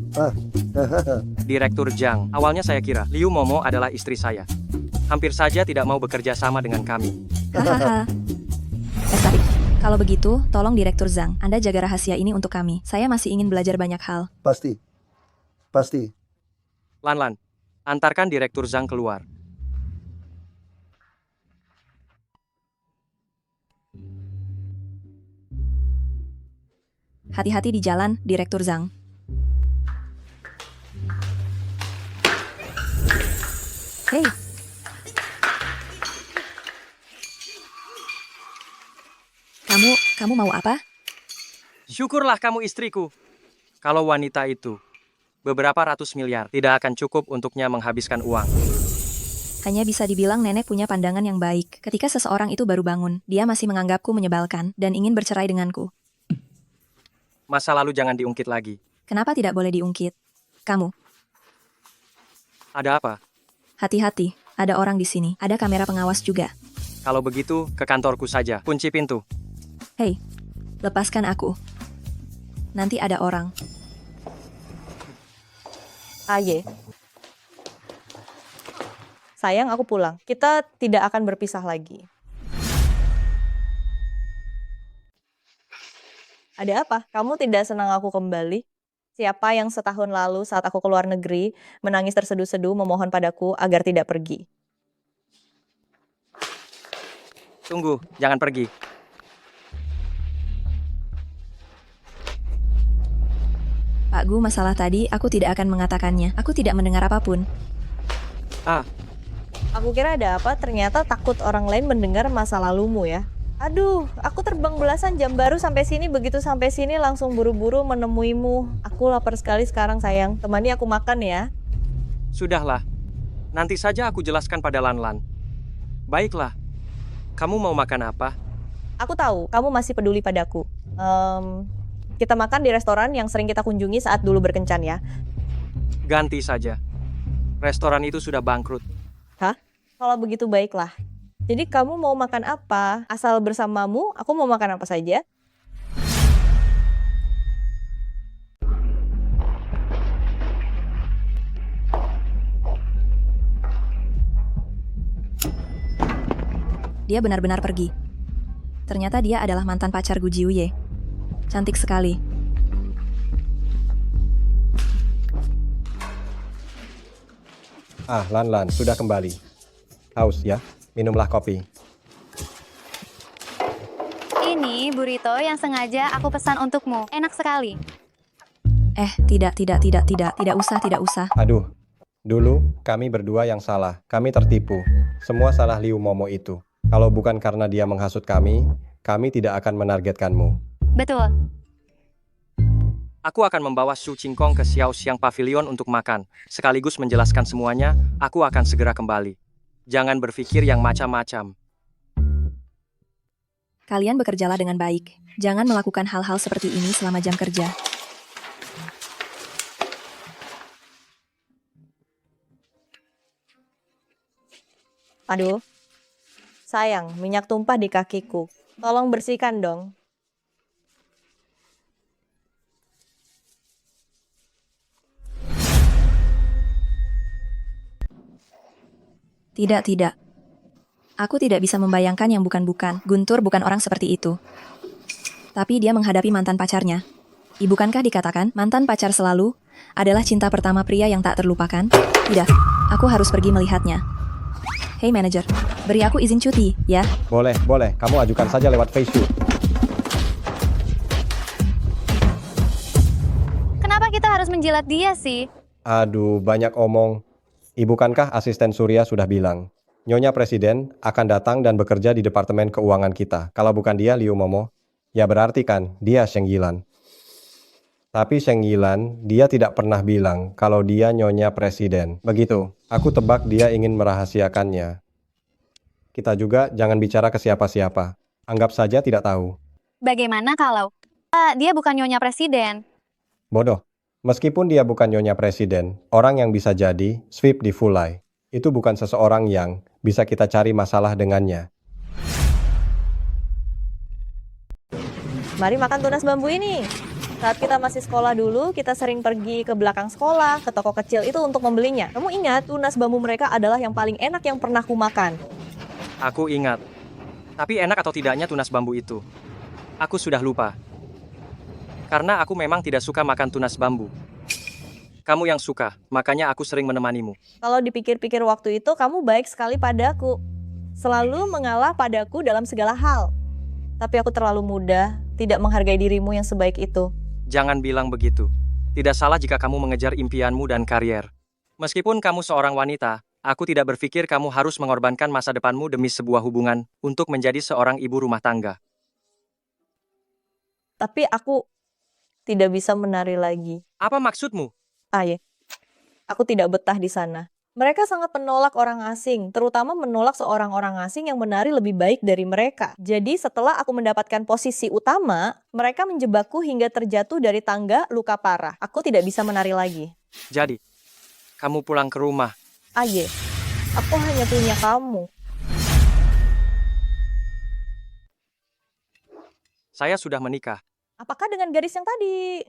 Direktur Zhang, awalnya saya kira Liu Momo adalah istri saya. Hampir saja tidak mau bekerja sama dengan kami. Hahaha. Sorry. Kalau begitu, tolong Direktur Zhang, Anda jaga rahasia ini untuk kami. Saya masih ingin belajar banyak hal. Pasti. Pasti. Lan, antarkan Direktur Zhang keluar. Hati-hati di jalan, Direktur Zhang. Hei. Kamu mau apa? Syukurlah kamu istriku. Kalau wanita itu beberapa ratus miliar tidak akan cukup untuknya menghabiskan uang. Hanya bisa dibilang nenek punya pandangan yang baik. Ketika seseorang itu baru bangun, dia masih menganggapku menyebalkan dan ingin bercerai denganku. Masa lalu jangan diungkit lagi. Kenapa tidak boleh diungkit? Kamu. Ada apa? Hati-hati, ada orang di sini. Ada kamera pengawas juga. Kalau begitu, ke kantorku saja. Kunci pintu. Hei, lepaskan aku. Nanti ada orang. Aye. Sayang, aku pulang. Kita tidak akan berpisah lagi. Ada apa? Kamu tidak senang aku kembali? Siapa yang setahun lalu saat aku keluar negeri menangis terseduh-seduh memohon padaku agar tidak pergi? Tunggu, jangan pergi. Pak Gu, masalah tadi aku tidak akan mengatakannya. Aku tidak mendengar apapun. Aku kira ada apa, ternyata takut orang lain mendengar masa lalumu ya. Aduh, aku terbang belasan jam baru sampai sini, begitu sampai sini langsung buru-buru menemuimu. Aku lapar sekali sekarang sayang, temani aku makan ya. Sudahlah, nanti saja aku jelaskan pada Lanlan. Baiklah, kamu mau makan apa? Aku tahu, kamu masih peduli padaku. Kita makan di restoran yang sering kita kunjungi saat dulu berkencan ya. Ganti saja. Restoran itu sudah bangkrut. Hah? Kalau begitu baiklah. Jadi kamu mau makan apa? Asal bersamamu, aku mau makan apa saja. Dia benar-benar pergi. Ternyata dia adalah mantan pacar Gu Jiuye. Cantik sekali. Lan, sudah kembali. Haus ya? Minumlah kopi. Ini burrito yang sengaja aku pesan untukmu. Enak sekali. Tidak usah. Aduh, dulu kami berdua yang salah. Kami tertipu. Semua salah Liu Momo itu. Kalau bukan karena dia menghasut kami tidak akan menargetkanmu. Betul. Aku akan membawa Su Qingkong ke Xiaoxiang Pavilion untuk makan. Sekaligus menjelaskan semuanya, aku akan segera kembali. Jangan berpikir yang macam-macam. Kalian bekerjalah dengan baik. Jangan melakukan hal-hal seperti ini selama jam kerja. Aduh, sayang, minyak tumpah di kakiku. Tolong bersihkan dong. Tidak. Aku tidak bisa membayangkan yang bukan-bukan. Guntur bukan orang seperti itu. Tapi dia menghadapi mantan pacarnya. Bukankah dikatakan mantan pacar selalu adalah cinta pertama pria yang tak terlupakan? Tidak, aku harus pergi melihatnya. Hei manajer, beri aku izin cuti, ya? Boleh. Kamu ajukan saja lewat Facebook. Kenapa kita harus menjilat dia sih? Aduh, banyak omong. Bukankah asisten Surya sudah bilang, Nyonya Presiden akan datang dan bekerja di Departemen Keuangan kita. Kalau bukan dia, Liu Momo, ya berarti kan dia Sheng Yilan. Tapi Sheng Yilan, dia tidak pernah bilang kalau dia Nyonya Presiden. Begitu, aku tebak dia ingin merahasiakannya. Kita juga jangan bicara ke siapa-siapa. Anggap saja tidak tahu. Bagaimana kalau dia bukan Nyonya Presiden? Bodoh. Meskipun dia bukan Nyonya Presiden, orang yang bisa jadi sweep di Fulai, itu bukan seseorang yang bisa kita cari masalah dengannya. Mari makan tunas bambu ini. Saat kita masih sekolah dulu, kita sering pergi ke belakang sekolah, ke toko kecil itu untuk membelinya. Kamu ingat, tunas bambu mereka adalah yang paling enak yang pernah ku makan. Aku ingat. Tapi enak atau tidaknya tunas bambu itu? Aku sudah lupa. Karena aku memang tidak suka makan tunas bambu. Kamu yang suka, makanya aku sering menemanimu. Kalau dipikir-pikir waktu itu, kamu baik sekali padaku. Selalu mengalah padaku dalam segala hal. Tapi aku terlalu muda, tidak menghargai dirimu yang sebaik itu. Jangan bilang begitu. Tidak salah jika kamu mengejar impianmu dan karier. Meskipun kamu seorang wanita, aku tidak berpikir kamu harus mengorbankan masa depanmu demi sebuah hubungan untuk menjadi seorang ibu rumah tangga. Tapi aku tidak bisa menari lagi. Apa maksudmu? Ya. Aku tidak betah di sana. Mereka sangat menolak orang asing, terutama menolak seorang orang asing yang menari lebih baik dari mereka. Jadi setelah aku mendapatkan posisi utama, mereka menjebakku hingga terjatuh dari tangga luka parah. Aku tidak bisa menari lagi. Jadi, kamu pulang ke rumah. Aku hanya punya kamu. Saya sudah menikah. Apakah dengan gadis yang tadi?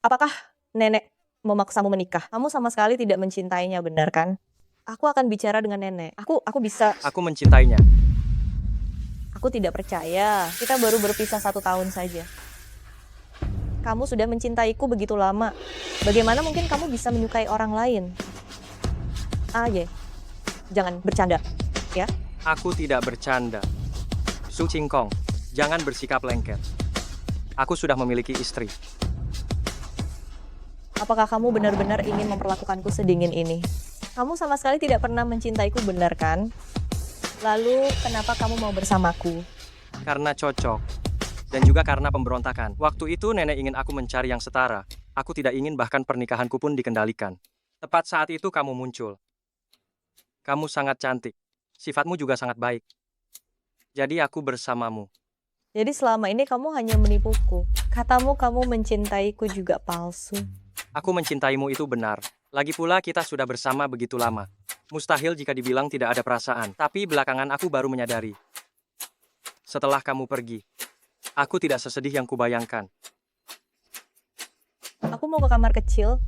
Apakah nenek memaksamu menikah? Kamu sama sekali tidak mencintainya, benar kan? Aku akan bicara dengan nenek. Aku bisa. Aku mencintainya. Aku tidak percaya. Kita baru berpisah 1 tahun saja. Kamu sudah mencintaiku begitu lama. Bagaimana mungkin kamu bisa menyukai orang lain? Jangan bercanda, ya. Aku tidak bercanda. Su Cingkong, jangan bersikap lengket. Aku sudah memiliki istri. Apakah kamu benar-benar ingin memperlakukanku sedingin ini? Kamu sama sekali tidak pernah mencintaiku, benar kan? Lalu, kenapa kamu mau bersamaku? Karena cocok. Dan juga karena pemberontakan. Waktu itu nenek ingin aku mencari yang setara. Aku tidak ingin bahkan pernikahanku pun dikendalikan. Tepat saat itu kamu muncul. Kamu sangat cantik. Sifatmu juga sangat baik. Jadi aku bersamamu. Jadi selama ini kamu hanya menipuku. Katamu kamu mencintaiku juga palsu. Aku mencintaimu itu benar. Lagi pula kita sudah bersama begitu lama. Mustahil jika dibilang tidak ada perasaan. Tapi belakangan aku baru menyadari. Setelah kamu pergi, aku tidak sesedih yang kubayangkan. Aku mau ke kamar kecil.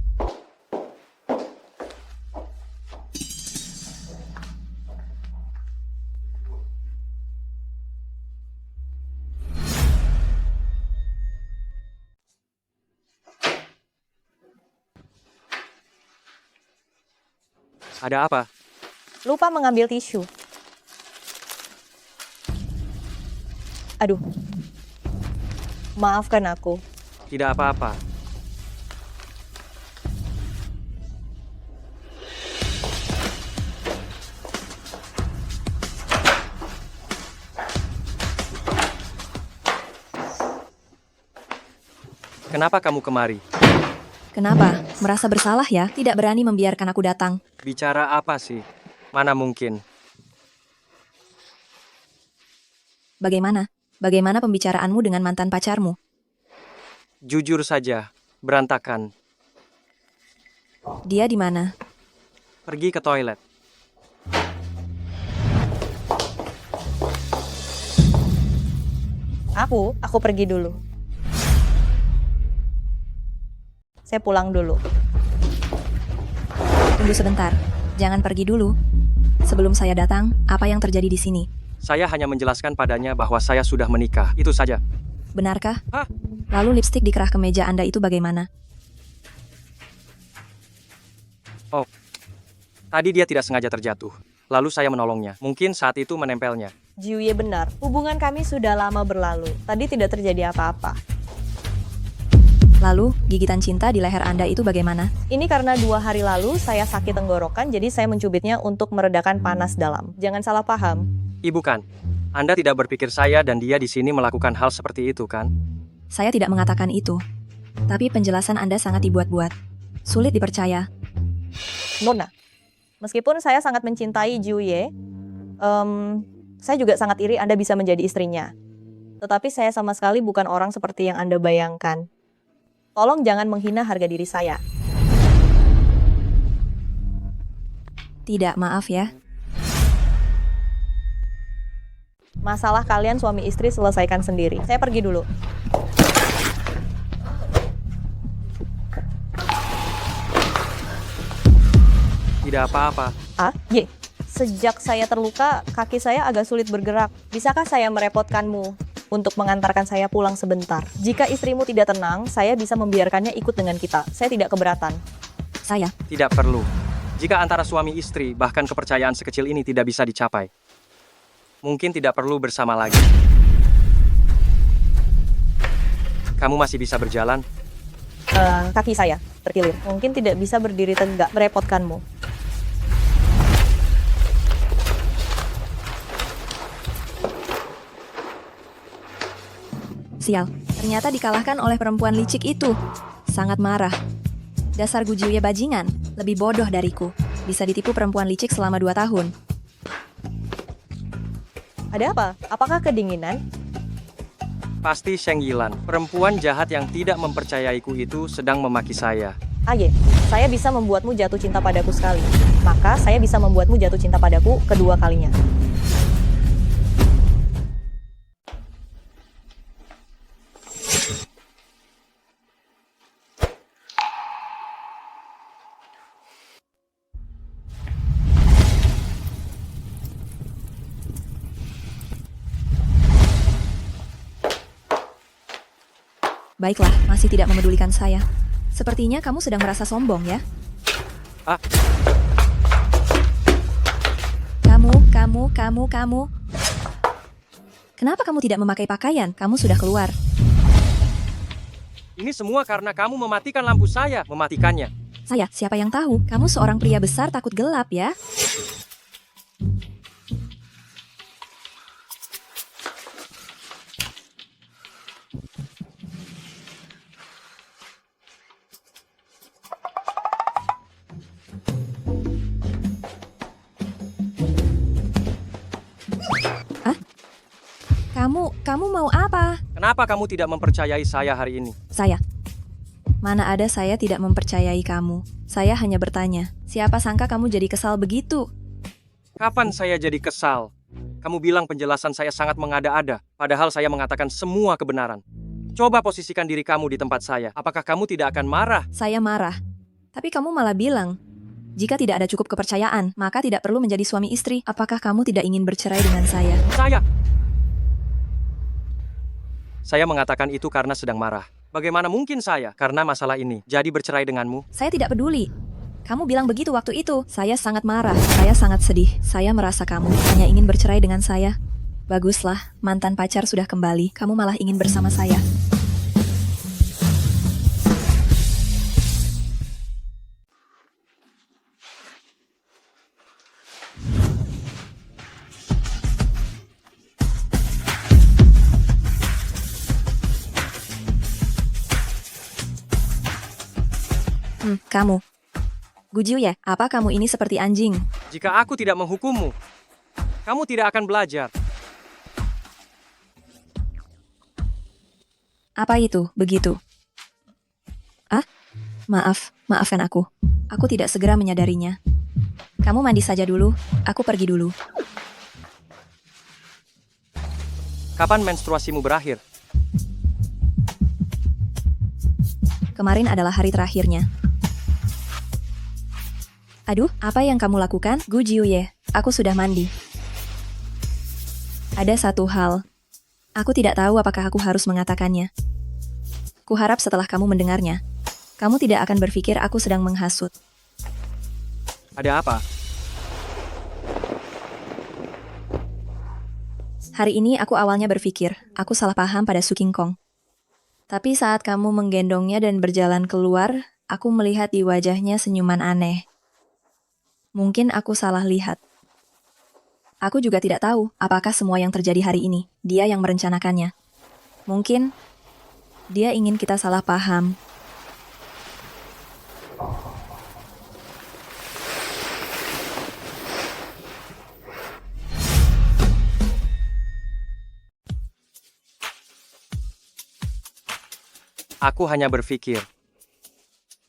Ada apa? Lupa mengambil tisu. Aduh. Maafkan aku. Tidak apa-apa. Kenapa kamu kemari? Kenapa? Merasa bersalah ya? Tidak berani membiarkan aku datang. Bicara apa sih? Mana mungkin? Bagaimana? Bagaimana pembicaraanmu dengan mantan pacarmu? Jujur saja, berantakan. Dia di mana? Pergi ke toilet. Aku pergi dulu. Saya pulang dulu. Tunggu sebentar. Jangan pergi dulu. Sebelum saya datang, apa yang terjadi di sini? Saya hanya menjelaskan padanya bahwa saya sudah menikah. Itu saja. Benarkah? Hah? Lalu lipstik dikerah ke meja Anda itu bagaimana? Oh, tadi dia tidak sengaja terjatuh. Lalu saya menolongnya. Mungkin saat itu menempelnya. Jiuye benar. Hubungan kami sudah lama berlalu. Tadi tidak terjadi apa-apa. Lalu, gigitan cinta di leher Anda itu bagaimana? Ini karena 2 hari lalu saya sakit tenggorokan, jadi saya mencubitnya untuk meredakan panas dalam. Jangan salah paham. Ibu kan, Anda tidak berpikir saya dan dia di sini melakukan hal seperti itu kan? Saya tidak mengatakan itu. Tapi penjelasan Anda sangat dibuat-buat. Sulit dipercaya. Nona, meskipun saya sangat mencintai Jiuye, saya juga sangat iri Anda bisa menjadi istrinya. Tetapi saya sama sekali bukan orang seperti yang Anda bayangkan. Tolong jangan menghina harga diri saya. Tidak, maaf ya. Masalah kalian suami istri selesaikan sendiri. Saya pergi dulu. Tidak apa-apa. Sejak saya terluka, kaki saya agak sulit bergerak. Bisakah saya merepotkanmu untuk mengantarkan saya pulang sebentar? Jika istrimu tidak tenang, saya bisa membiarkannya ikut dengan kita. Saya tidak keberatan. Saya? Tidak perlu. Jika antara suami istri, bahkan kepercayaan sekecil ini tidak bisa dicapai, mungkin tidak perlu bersama lagi. Kamu masih bisa berjalan? Kaki saya terkilir. Mungkin tidak bisa berdiri tegak. Merepotkanmu. Sial, ternyata dikalahkan oleh perempuan licik itu. Sangat marah. Dasar Jiuye bajingan, lebih bodoh dariku. Bisa ditipu perempuan licik selama 2 tahun. Ada apa? Apakah kedinginan? Pasti Sheng Yilan. Perempuan jahat yang tidak mempercayaiku itu sedang memaki saya. Saya bisa membuatmu jatuh cinta padaku sekali. Maka saya bisa membuatmu jatuh cinta padaku kedua kalinya. Baiklah, masih tidak memedulikan saya. Sepertinya kamu sedang merasa sombong ya? Ah. Kamu. Kenapa kamu tidak memakai pakaian? Kamu sudah keluar. Ini semua karena kamu mematikan lampu saya. Mematikannya. Saya, siapa yang tahu? Kamu seorang pria besar takut gelap ya? Kamu mau apa? Kenapa kamu tidak mempercayai saya hari ini? Saya. Mana ada saya tidak mempercayai kamu. Saya hanya bertanya, siapa sangka kamu jadi kesal begitu? Kapan saya jadi kesal? Kamu bilang penjelasan saya sangat mengada-ada, padahal saya mengatakan semua kebenaran. Coba posisikan diri kamu di tempat saya. Apakah kamu tidak akan marah? Saya marah. Tapi kamu malah bilang, jika tidak ada cukup kepercayaan, maka tidak perlu menjadi suami istri. Apakah kamu tidak ingin bercerai dengan saya? Saya mengatakan itu karena sedang marah. Bagaimana mungkin saya, karena masalah ini, jadi bercerai denganmu? Saya tidak peduli. Kamu bilang begitu waktu itu. Saya sangat marah. Saya sangat sedih. Saya merasa kamu hanya ingin bercerai dengan saya. Baguslah, mantan pacar sudah kembali. Kamu malah ingin bersama saya. Kamu. Gujiu ya, apa kamu ini seperti anjing? Jika aku tidak menghukummu, kamu tidak akan belajar. Apa itu, begitu? Maafkan aku. Aku tidak segera menyadarinya. Kamu mandi saja dulu, aku pergi dulu. Kapan menstruasimu berakhir? Kemarin adalah hari terakhirnya. Aduh, apa yang kamu lakukan? Gujiu ye, aku sudah mandi. Ada satu hal. Aku tidak tahu apakah aku harus mengatakannya. Kuharap setelah kamu mendengarnya, kamu tidak akan berpikir aku sedang menghasut. Ada apa? Hari ini aku awalnya berpikir, aku salah paham pada Su King Kong. Tapi saat kamu menggendongnya dan berjalan keluar, aku melihat di wajahnya senyuman aneh. Mungkin aku salah lihat. Aku juga tidak tahu apakah semua yang terjadi hari ini, dia yang merencanakannya. Mungkin dia ingin kita salah paham. Aku hanya berpikir.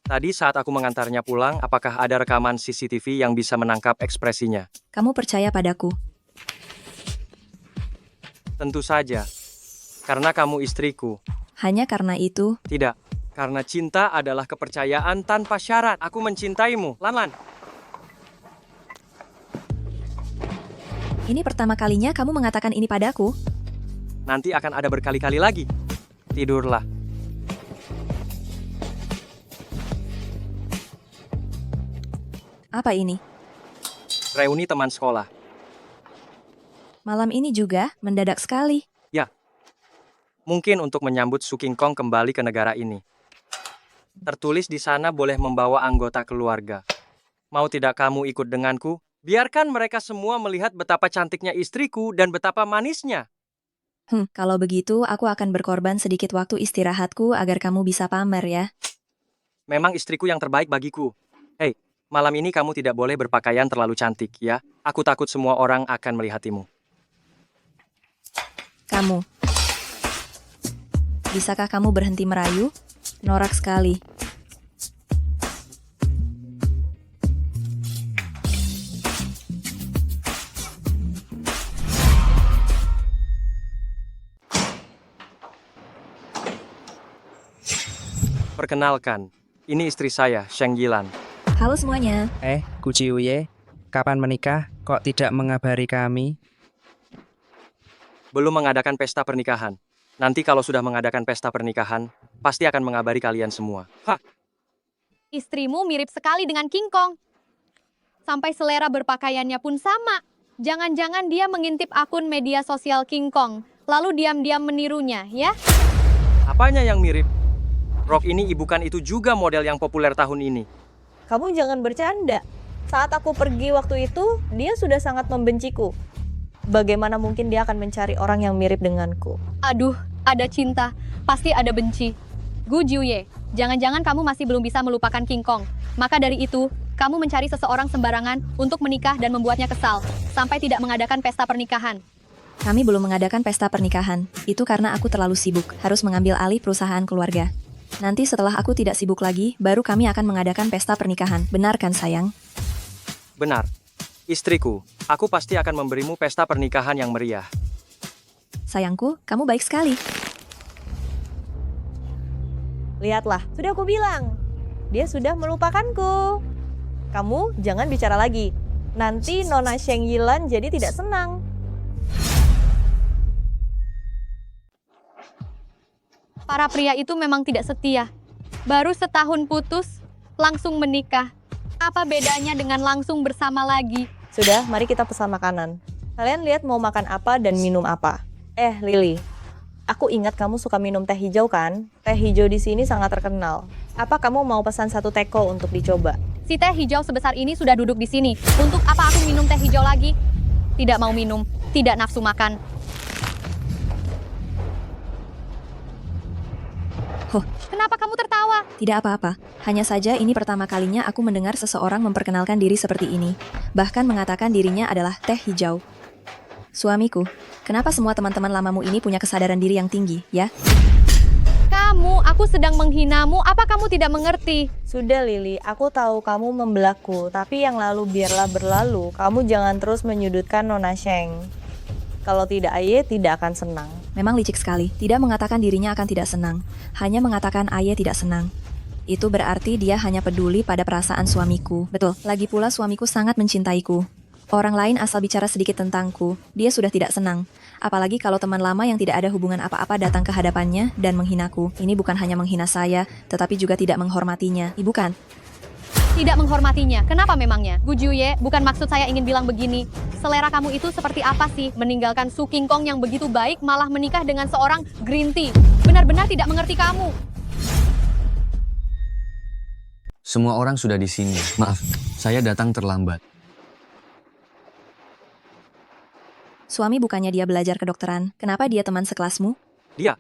Tadi saat aku mengantarnya pulang, apakah ada rekaman CCTV yang bisa menangkap ekspresinya? Kamu percaya padaku? Tentu saja. Karena kamu istriku. Hanya karena itu? Tidak. Karena cinta adalah kepercayaan tanpa syarat. Aku mencintaimu, Lanlan. Ini pertama kalinya kamu mengatakan ini padaku? Nanti akan ada berkali-kali lagi. Tidurlah. Apa ini? Reuni teman sekolah. Malam ini juga, mendadak sekali. Ya. Mungkin untuk menyambut Su King Kong kembali ke negara ini. Tertulis di sana boleh membawa anggota keluarga. Mau tidak kamu ikut denganku? Biarkan mereka semua melihat betapa cantiknya istriku dan betapa manisnya. Kalau begitu aku akan berkorban sedikit waktu istirahatku agar kamu bisa pamer ya. Memang istriku yang terbaik bagiku. Hei, malam ini kamu tidak boleh berpakaian terlalu cantik, ya. Aku takut semua orang akan melihatimu. Kamu. Bisakah kamu berhenti merayu? Norak sekali. Perkenalkan, ini istri saya, Sheng Yilan. Halo semuanya. Gujiu ye, kapan menikah? Kok tidak mengabari kami? Belum mengadakan pesta pernikahan. Nanti kalau sudah mengadakan pesta pernikahan, pasti akan mengabari kalian semua. Hah, Istrimu mirip sekali dengan King Kong. Sampai selera berpakaiannya pun sama. Jangan-jangan dia mengintip akun media sosial King Kong, lalu diam-diam menirunya, ya? apanya yang mirip? Rok ini ibukan itu juga model yang populer tahun ini. Kamu jangan bercanda. Saat aku pergi waktu itu, dia sudah sangat membenciku. Bagaimana mungkin dia akan mencari orang yang mirip denganku? Aduh, ada cinta, pasti ada benci. Gu Jiuye, jangan-jangan kamu masih belum bisa melupakan King Kong. Maka dari itu, kamu mencari seseorang sembarangan untuk menikah dan membuatnya kesal, sampai tidak mengadakan pesta pernikahan. Kami belum mengadakan pesta pernikahan. Itu karena aku terlalu sibuk, harus mengambil alih perusahaan keluarga. Nanti setelah aku tidak sibuk lagi, baru kami akan mengadakan pesta pernikahan. Benar kan, sayang? Benar. Istriku, aku pasti akan memberimu pesta pernikahan yang meriah. Sayangku, kamu baik sekali. Lihatlah, sudah aku bilang. Dia sudah melupakanku. Kamu jangan bicara lagi. Nanti Nona Sheng Yilan jadi tidak senang. Para pria itu memang tidak setia. Baru setahun putus, langsung menikah. Apa bedanya dengan langsung bersama lagi? Sudah, mari kita pesan makanan. Kalian lihat mau makan apa dan minum apa. Lily, aku ingat kamu suka minum teh hijau kan? Teh hijau di sini sangat terkenal. Apa kamu mau pesan satu teko untuk dicoba? Si teh hijau sebesar ini sudah duduk di sini. Untuk apa aku minum teh hijau lagi? Tidak mau minum, tidak nafsu makan. Huh, Kenapa kamu tertawa? tidak apa-apa. Hanya saja ini pertama kalinya aku mendengar seseorang memperkenalkan diri seperti ini. Bahkan mengatakan dirinya adalah teh hijau. Suamiku, kenapa semua teman-teman lamamu ini punya kesadaran diri yang tinggi, ya? Aku sedang menghinamu, apa kamu tidak mengerti? Sudah Lily, aku tahu kamu membelakku, tapi yang lalu biarlah berlalu. Kamu jangan terus menyudutkan Nona Sheng. Kalau tidak, Aye tidak akan senang. Memang licik sekali. Tidak mengatakan dirinya akan tidak senang. Hanya mengatakan Aye tidak senang. Itu berarti dia hanya peduli pada perasaan suamiku. Betul. Lagi pula suamiku sangat mencintaiku. Orang lain asal bicara sedikit tentangku, dia sudah tidak senang. Apalagi kalau teman lama yang tidak ada hubungan apa-apa datang ke hadapannya dan menghinaku. Ini bukan hanya menghina saya, tetapi juga tidak menghormatinya. Bukan? Tidak menghormatinya. Kenapa memangnya? Gu Jiuye, bukan maksud saya ingin bilang begini. Selera kamu itu seperti apa sih? Meninggalkan Su King Kong yang begitu baik malah menikah dengan seorang green tea. Benar-benar tidak mengerti kamu. Semua orang sudah di sini. Maaf, saya datang terlambat. Suami bukannya dia belajar kedokteran. Kenapa dia teman sekelasmu? Dia.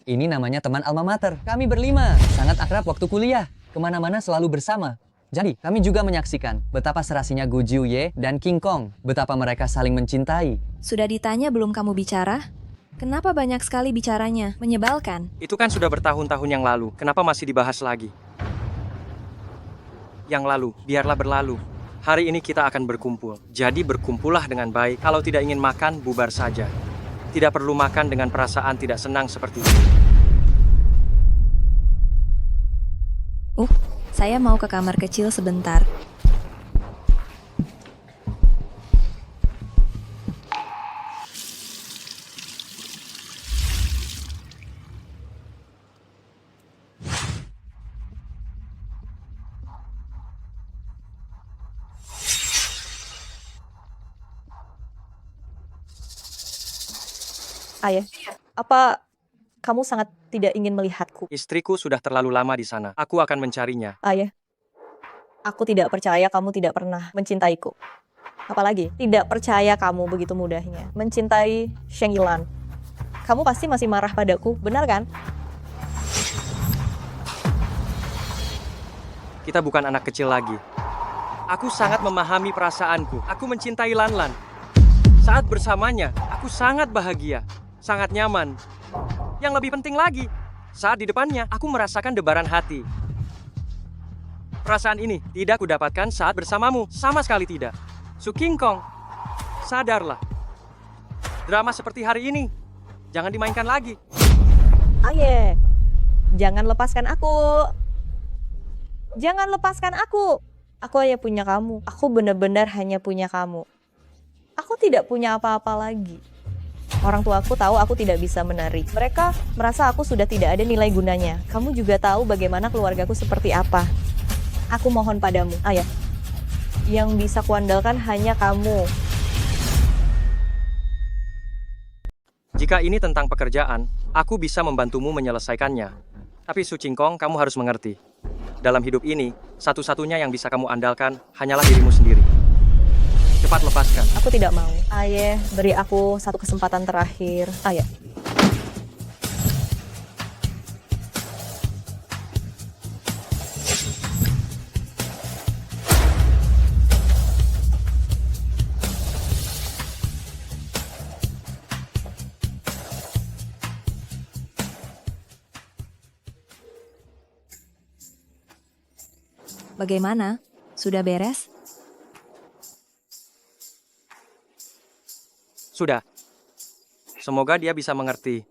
Ini namanya teman alma mater. Kami berlima, sangat akrab waktu kuliah. Kemana-mana selalu bersama. Jadi, kami juga menyaksikan betapa serasinya Gu Jiuye dan King Kong. Betapa mereka saling mencintai. Sudah ditanya belum kamu bicara? Kenapa banyak sekali bicaranya? Menyebalkan. Itu kan sudah bertahun-tahun yang lalu. Kenapa masih dibahas lagi? Yang lalu, biarlah berlalu. Hari ini kita akan berkumpul. Jadi berkumpullah dengan baik. Kalau tidak ingin makan, bubar saja. Tidak perlu makan dengan perasaan tidak senang seperti ini. Saya mau ke kamar kecil sebentar. Ayah, apa kamu sangat tidak ingin melihatku? Istriku sudah terlalu lama di sana. Aku akan mencarinya. Ayah, aku tidak percaya kamu tidak pernah mencintaiku. Apalagi, tidak percaya kamu begitu mudahnya mencintai Sheng Yilan. Kamu pasti masih marah padaku, benar kan? Kita bukan anak kecil lagi. Aku sangat memahami perasaanku. Aku mencintai Lan Lan. Saat bersamanya, aku sangat bahagia. Sangat nyaman. Yang lebih penting lagi, saat di depannya, aku merasakan debaran hati. Perasaan ini tidak kudapatkan saat bersamamu. Sama sekali tidak. Su King Kong, sadarlah. Drama seperti hari ini, jangan dimainkan lagi. Ayah, jangan lepaskan aku. Jangan lepaskan aku. Aku hanya punya kamu. Aku benar-benar hanya punya kamu. Aku tidak punya apa-apa lagi. Orang tuaku tahu aku tidak bisa menari. Mereka merasa aku sudah tidak ada nilai gunanya. Kamu juga tahu bagaimana keluargaku seperti apa. Aku mohon padamu, ayah. Yang bisa kuandalkan hanya kamu. Jika ini tentang pekerjaan, aku bisa membantumu menyelesaikannya. Tapi Su Qingkong, kamu harus mengerti. Dalam hidup ini, satu-satunya yang bisa kamu andalkan hanyalah dirimu sendiri. Cepat lepaskan. Aku tidak mau. Ayah, beri aku satu kesempatan terakhir. Ayah. Bagaimana? Sudah beres? Sudah. Semoga dia bisa mengerti.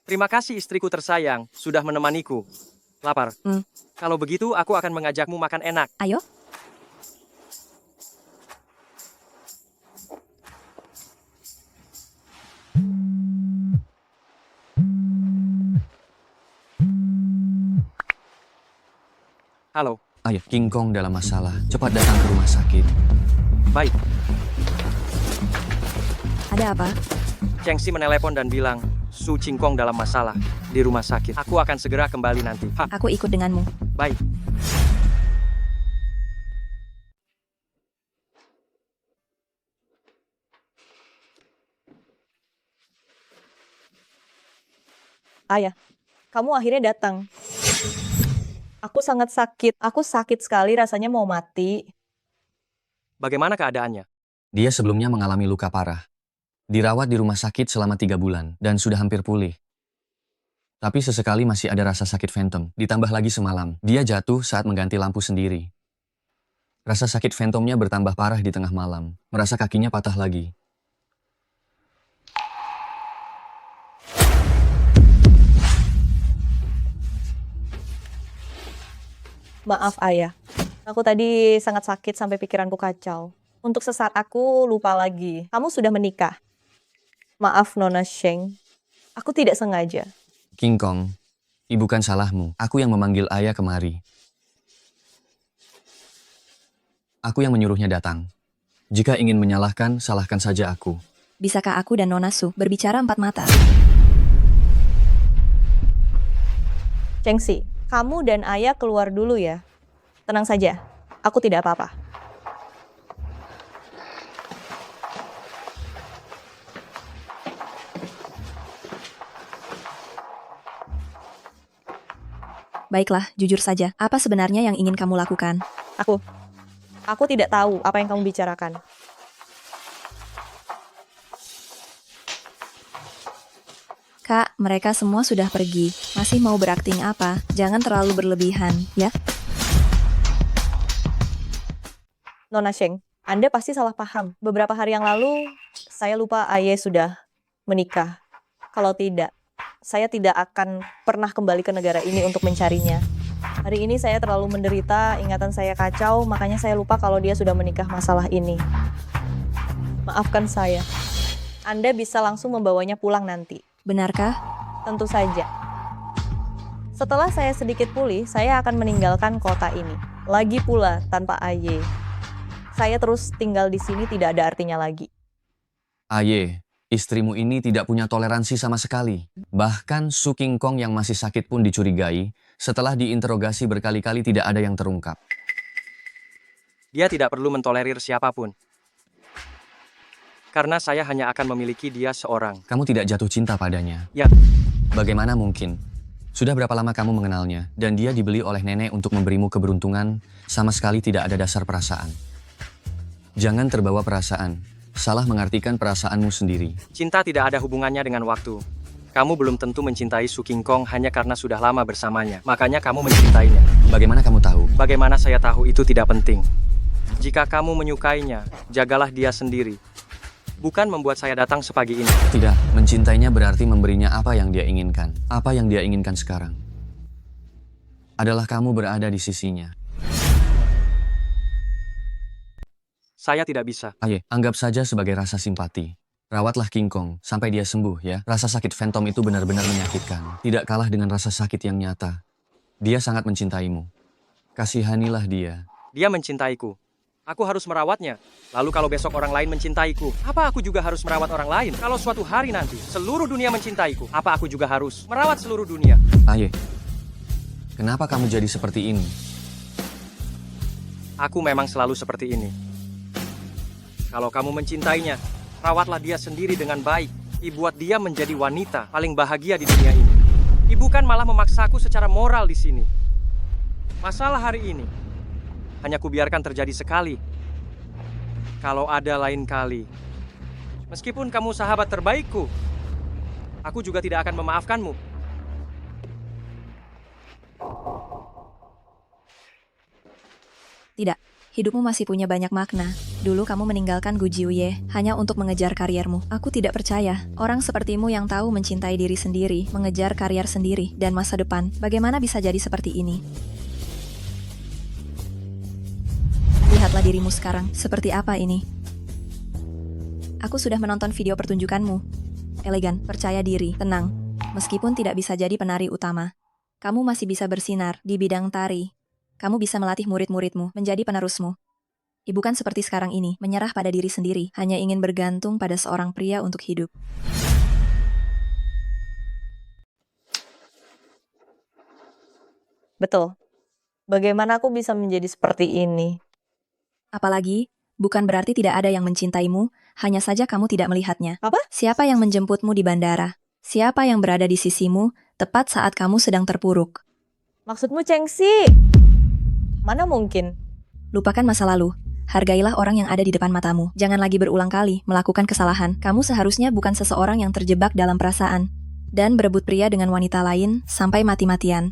Terima kasih istriku tersayang, sudah menemaniku. Lapar. Kalau begitu, aku akan mengajakmu makan enak. Ayo. Halo. Ayah, King Kong dalam masalah. Cepat datang ke rumah sakit. Baik. Ada apa? Cheng Xi menelepon dan bilang, Su Qingkong dalam masalah di rumah sakit. Aku akan segera kembali nanti. Aku ikut denganmu. Baik. Ayah, kamu akhirnya datang. Aku sangat sakit. Aku sakit sekali, rasanya mau mati. Bagaimana keadaannya? Dia sebelumnya mengalami luka parah. Dirawat di rumah sakit selama 3 bulan dan sudah hampir pulih. Tapi sesekali masih ada rasa sakit phantom. Ditambah lagi semalam, dia jatuh saat mengganti lampu sendiri. Rasa sakit phantomnya bertambah parah di tengah malam. Merasa kakinya patah lagi. Maaf ayah, aku tadi sangat sakit sampai pikiranku kacau. Untuk sesaat aku lupa lagi. Kamu sudah menikah. Maaf Nona Sheng, aku tidak sengaja. King Kong, bukan salahmu. Aku yang memanggil ayah kemari. Aku yang menyuruhnya datang. Jika ingin menyalahkan, salahkan saja aku. Bisakah aku dan Nona Su berbicara 4 mata? Cheng Xi, kamu dan ayah keluar dulu ya. Tenang saja, aku tidak apa-apa. Baiklah, jujur saja. Apa sebenarnya yang ingin kamu lakukan? Aku tidak tahu apa yang kamu bicarakan. Kak, mereka semua sudah pergi. Masih mau berakting apa? Jangan terlalu berlebihan, ya? Nona Sheng, Anda pasti salah paham. Beberapa hari yang lalu, saya lupa ayah sudah menikah. Kalau tidak, saya tidak akan pernah kembali ke negara ini untuk mencarinya. Hari ini saya terlalu menderita, ingatan saya kacau, makanya saya lupa kalau dia sudah menikah masalah ini. Maafkan saya. Anda bisa langsung membawanya pulang nanti. Benarkah? Tentu saja. Setelah saya sedikit pulih, saya akan meninggalkan kota ini. Lagi pula tanpa Aye. Saya terus tinggal di sini tidak ada artinya lagi. Aye, istrimu ini tidak punya toleransi sama sekali. Bahkan Su King Kong yang masih sakit pun dicurigai, setelah diinterogasi berkali-kali tidak ada yang terungkap. Dia tidak perlu mentolerir siapapun. Karena saya hanya akan memiliki dia seorang. Kamu tidak jatuh cinta padanya? Ya. Bagaimana mungkin? Sudah berapa lama kamu mengenalnya, dan dia dibeli oleh nenek untuk memberimu keberuntungan, sama sekali tidak ada dasar perasaan. Jangan terbawa perasaan, salah mengartikan perasaanmu sendiri. Cinta tidak ada hubungannya dengan waktu. Kamu belum tentu mencintai Su King Kong hanya karena sudah lama bersamanya. Makanya kamu mencintainya. Bagaimana kamu tahu? Bagaimana saya tahu itu tidak penting. Jika kamu menyukainya, jagalah dia sendiri. Bukan membuat saya datang sepagi ini. Tidak, mencintainya berarti memberinya apa yang dia inginkan. Apa yang dia inginkan sekarang adalah kamu berada di sisinya. Saya tidak bisa. Aye, anggap saja sebagai rasa simpati. Rawatlah King Kong sampai dia sembuh ya. Rasa sakit Phantom itu benar-benar menyakitkan. Tidak kalah dengan rasa sakit yang nyata. Dia sangat mencintaimu. Kasihanilah dia. Dia mencintaiku. Aku harus merawatnya. Lalu kalau besok orang lain mencintaiku, apa aku juga harus merawat orang lain? Kalau suatu hari nanti seluruh dunia mencintaiku, apa aku juga harus merawat seluruh dunia? Aye, kenapa kamu jadi seperti ini? Aku memang selalu seperti ini. Kalau kamu mencintainya, rawatlah dia sendiri dengan baik. Buat dia menjadi wanita paling bahagia di dunia ini. Ibu kan malah memaksaku secara moral di sini. Masalah hari ini hanya kubiarkan terjadi sekali. Kalau ada lain kali, meskipun kamu sahabat terbaikku, aku juga tidak akan memaafkanmu. Tidak, hidupmu masih punya banyak makna. Dulu kamu meninggalkan Gu Jiuye hanya untuk mengejar kariermu. Aku tidak percaya, orang sepertimu yang tahu mencintai diri sendiri, mengejar karier sendiri, dan masa depan, bagaimana bisa jadi seperti ini? Lihatlah dirimu sekarang, seperti apa ini? Aku sudah menonton video pertunjukanmu. Elegan, percaya diri, tenang. Meskipun tidak bisa jadi penari utama, kamu masih bisa bersinar di bidang tari. Kamu bisa melatih murid-muridmu menjadi penerusmu. Ibu kan seperti sekarang ini, menyerah pada diri sendiri, hanya ingin bergantung pada seorang pria untuk hidup. Betul. Bagaimana aku bisa menjadi seperti ini? Apalagi, bukan berarti tidak ada yang mencintaimu, hanya saja kamu tidak melihatnya. Apa? Siapa yang menjemputmu di bandara? Siapa yang berada di sisimu tepat saat kamu sedang terpuruk? Maksudmu Chengxi? Mana mungkin? Lupakan masa lalu. Hargailah orang yang ada di depan matamu. Jangan lagi berulang kali melakukan kesalahan. Kamu seharusnya bukan seseorang yang terjebak dalam perasaan dan berebut pria dengan wanita lain sampai mati-matian.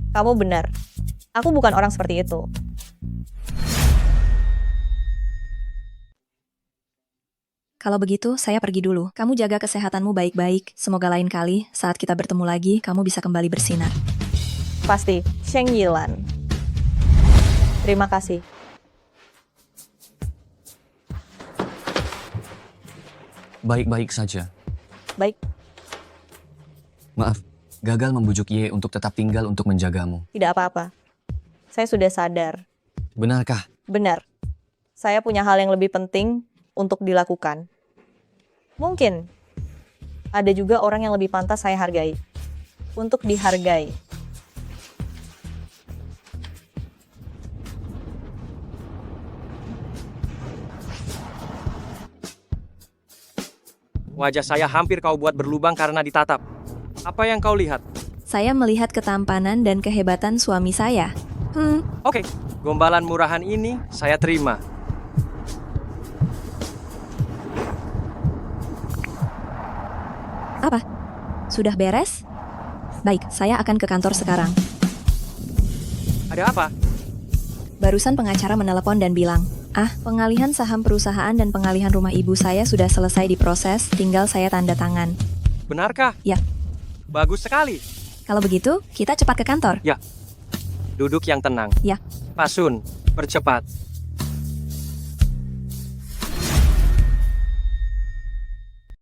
Kamu benar. Aku bukan orang seperti itu. Kalau begitu, saya pergi dulu. Kamu jaga kesehatanmu baik-baik. Semoga lain kali, saat kita bertemu lagi, kamu bisa kembali bersinar. Pasti, Sheng Yilan. Terima kasih. Baik-baik saja. Baik, Maaf, gagal membujuk Ye untuk tetap tinggal untuk menjagamu. tidak apa-apa. Saya sudah sadar. Benarkah? Benar. Saya punya hal yang lebih penting untuk dilakukan. Mungkin ada juga orang yang lebih pantas saya hargai. Untuk dihargai. Wajah saya hampir kau buat berlubang karena ditatap. Apa yang kau lihat? Saya melihat ketampanan dan kehebatan suami saya. Oke, gombalan murahan ini saya terima. Apa? Sudah beres? Baik, saya akan ke kantor sekarang. Ada apa? Barusan pengacara menelepon dan bilang, pengalihan saham perusahaan dan pengalihan rumah ibu saya sudah selesai diproses, tinggal saya tanda tangan. Benarkah? Ya. Bagus sekali. Kalau begitu, kita cepat ke kantor. Ya. Duduk yang tenang. Ya. Pasun, percepat.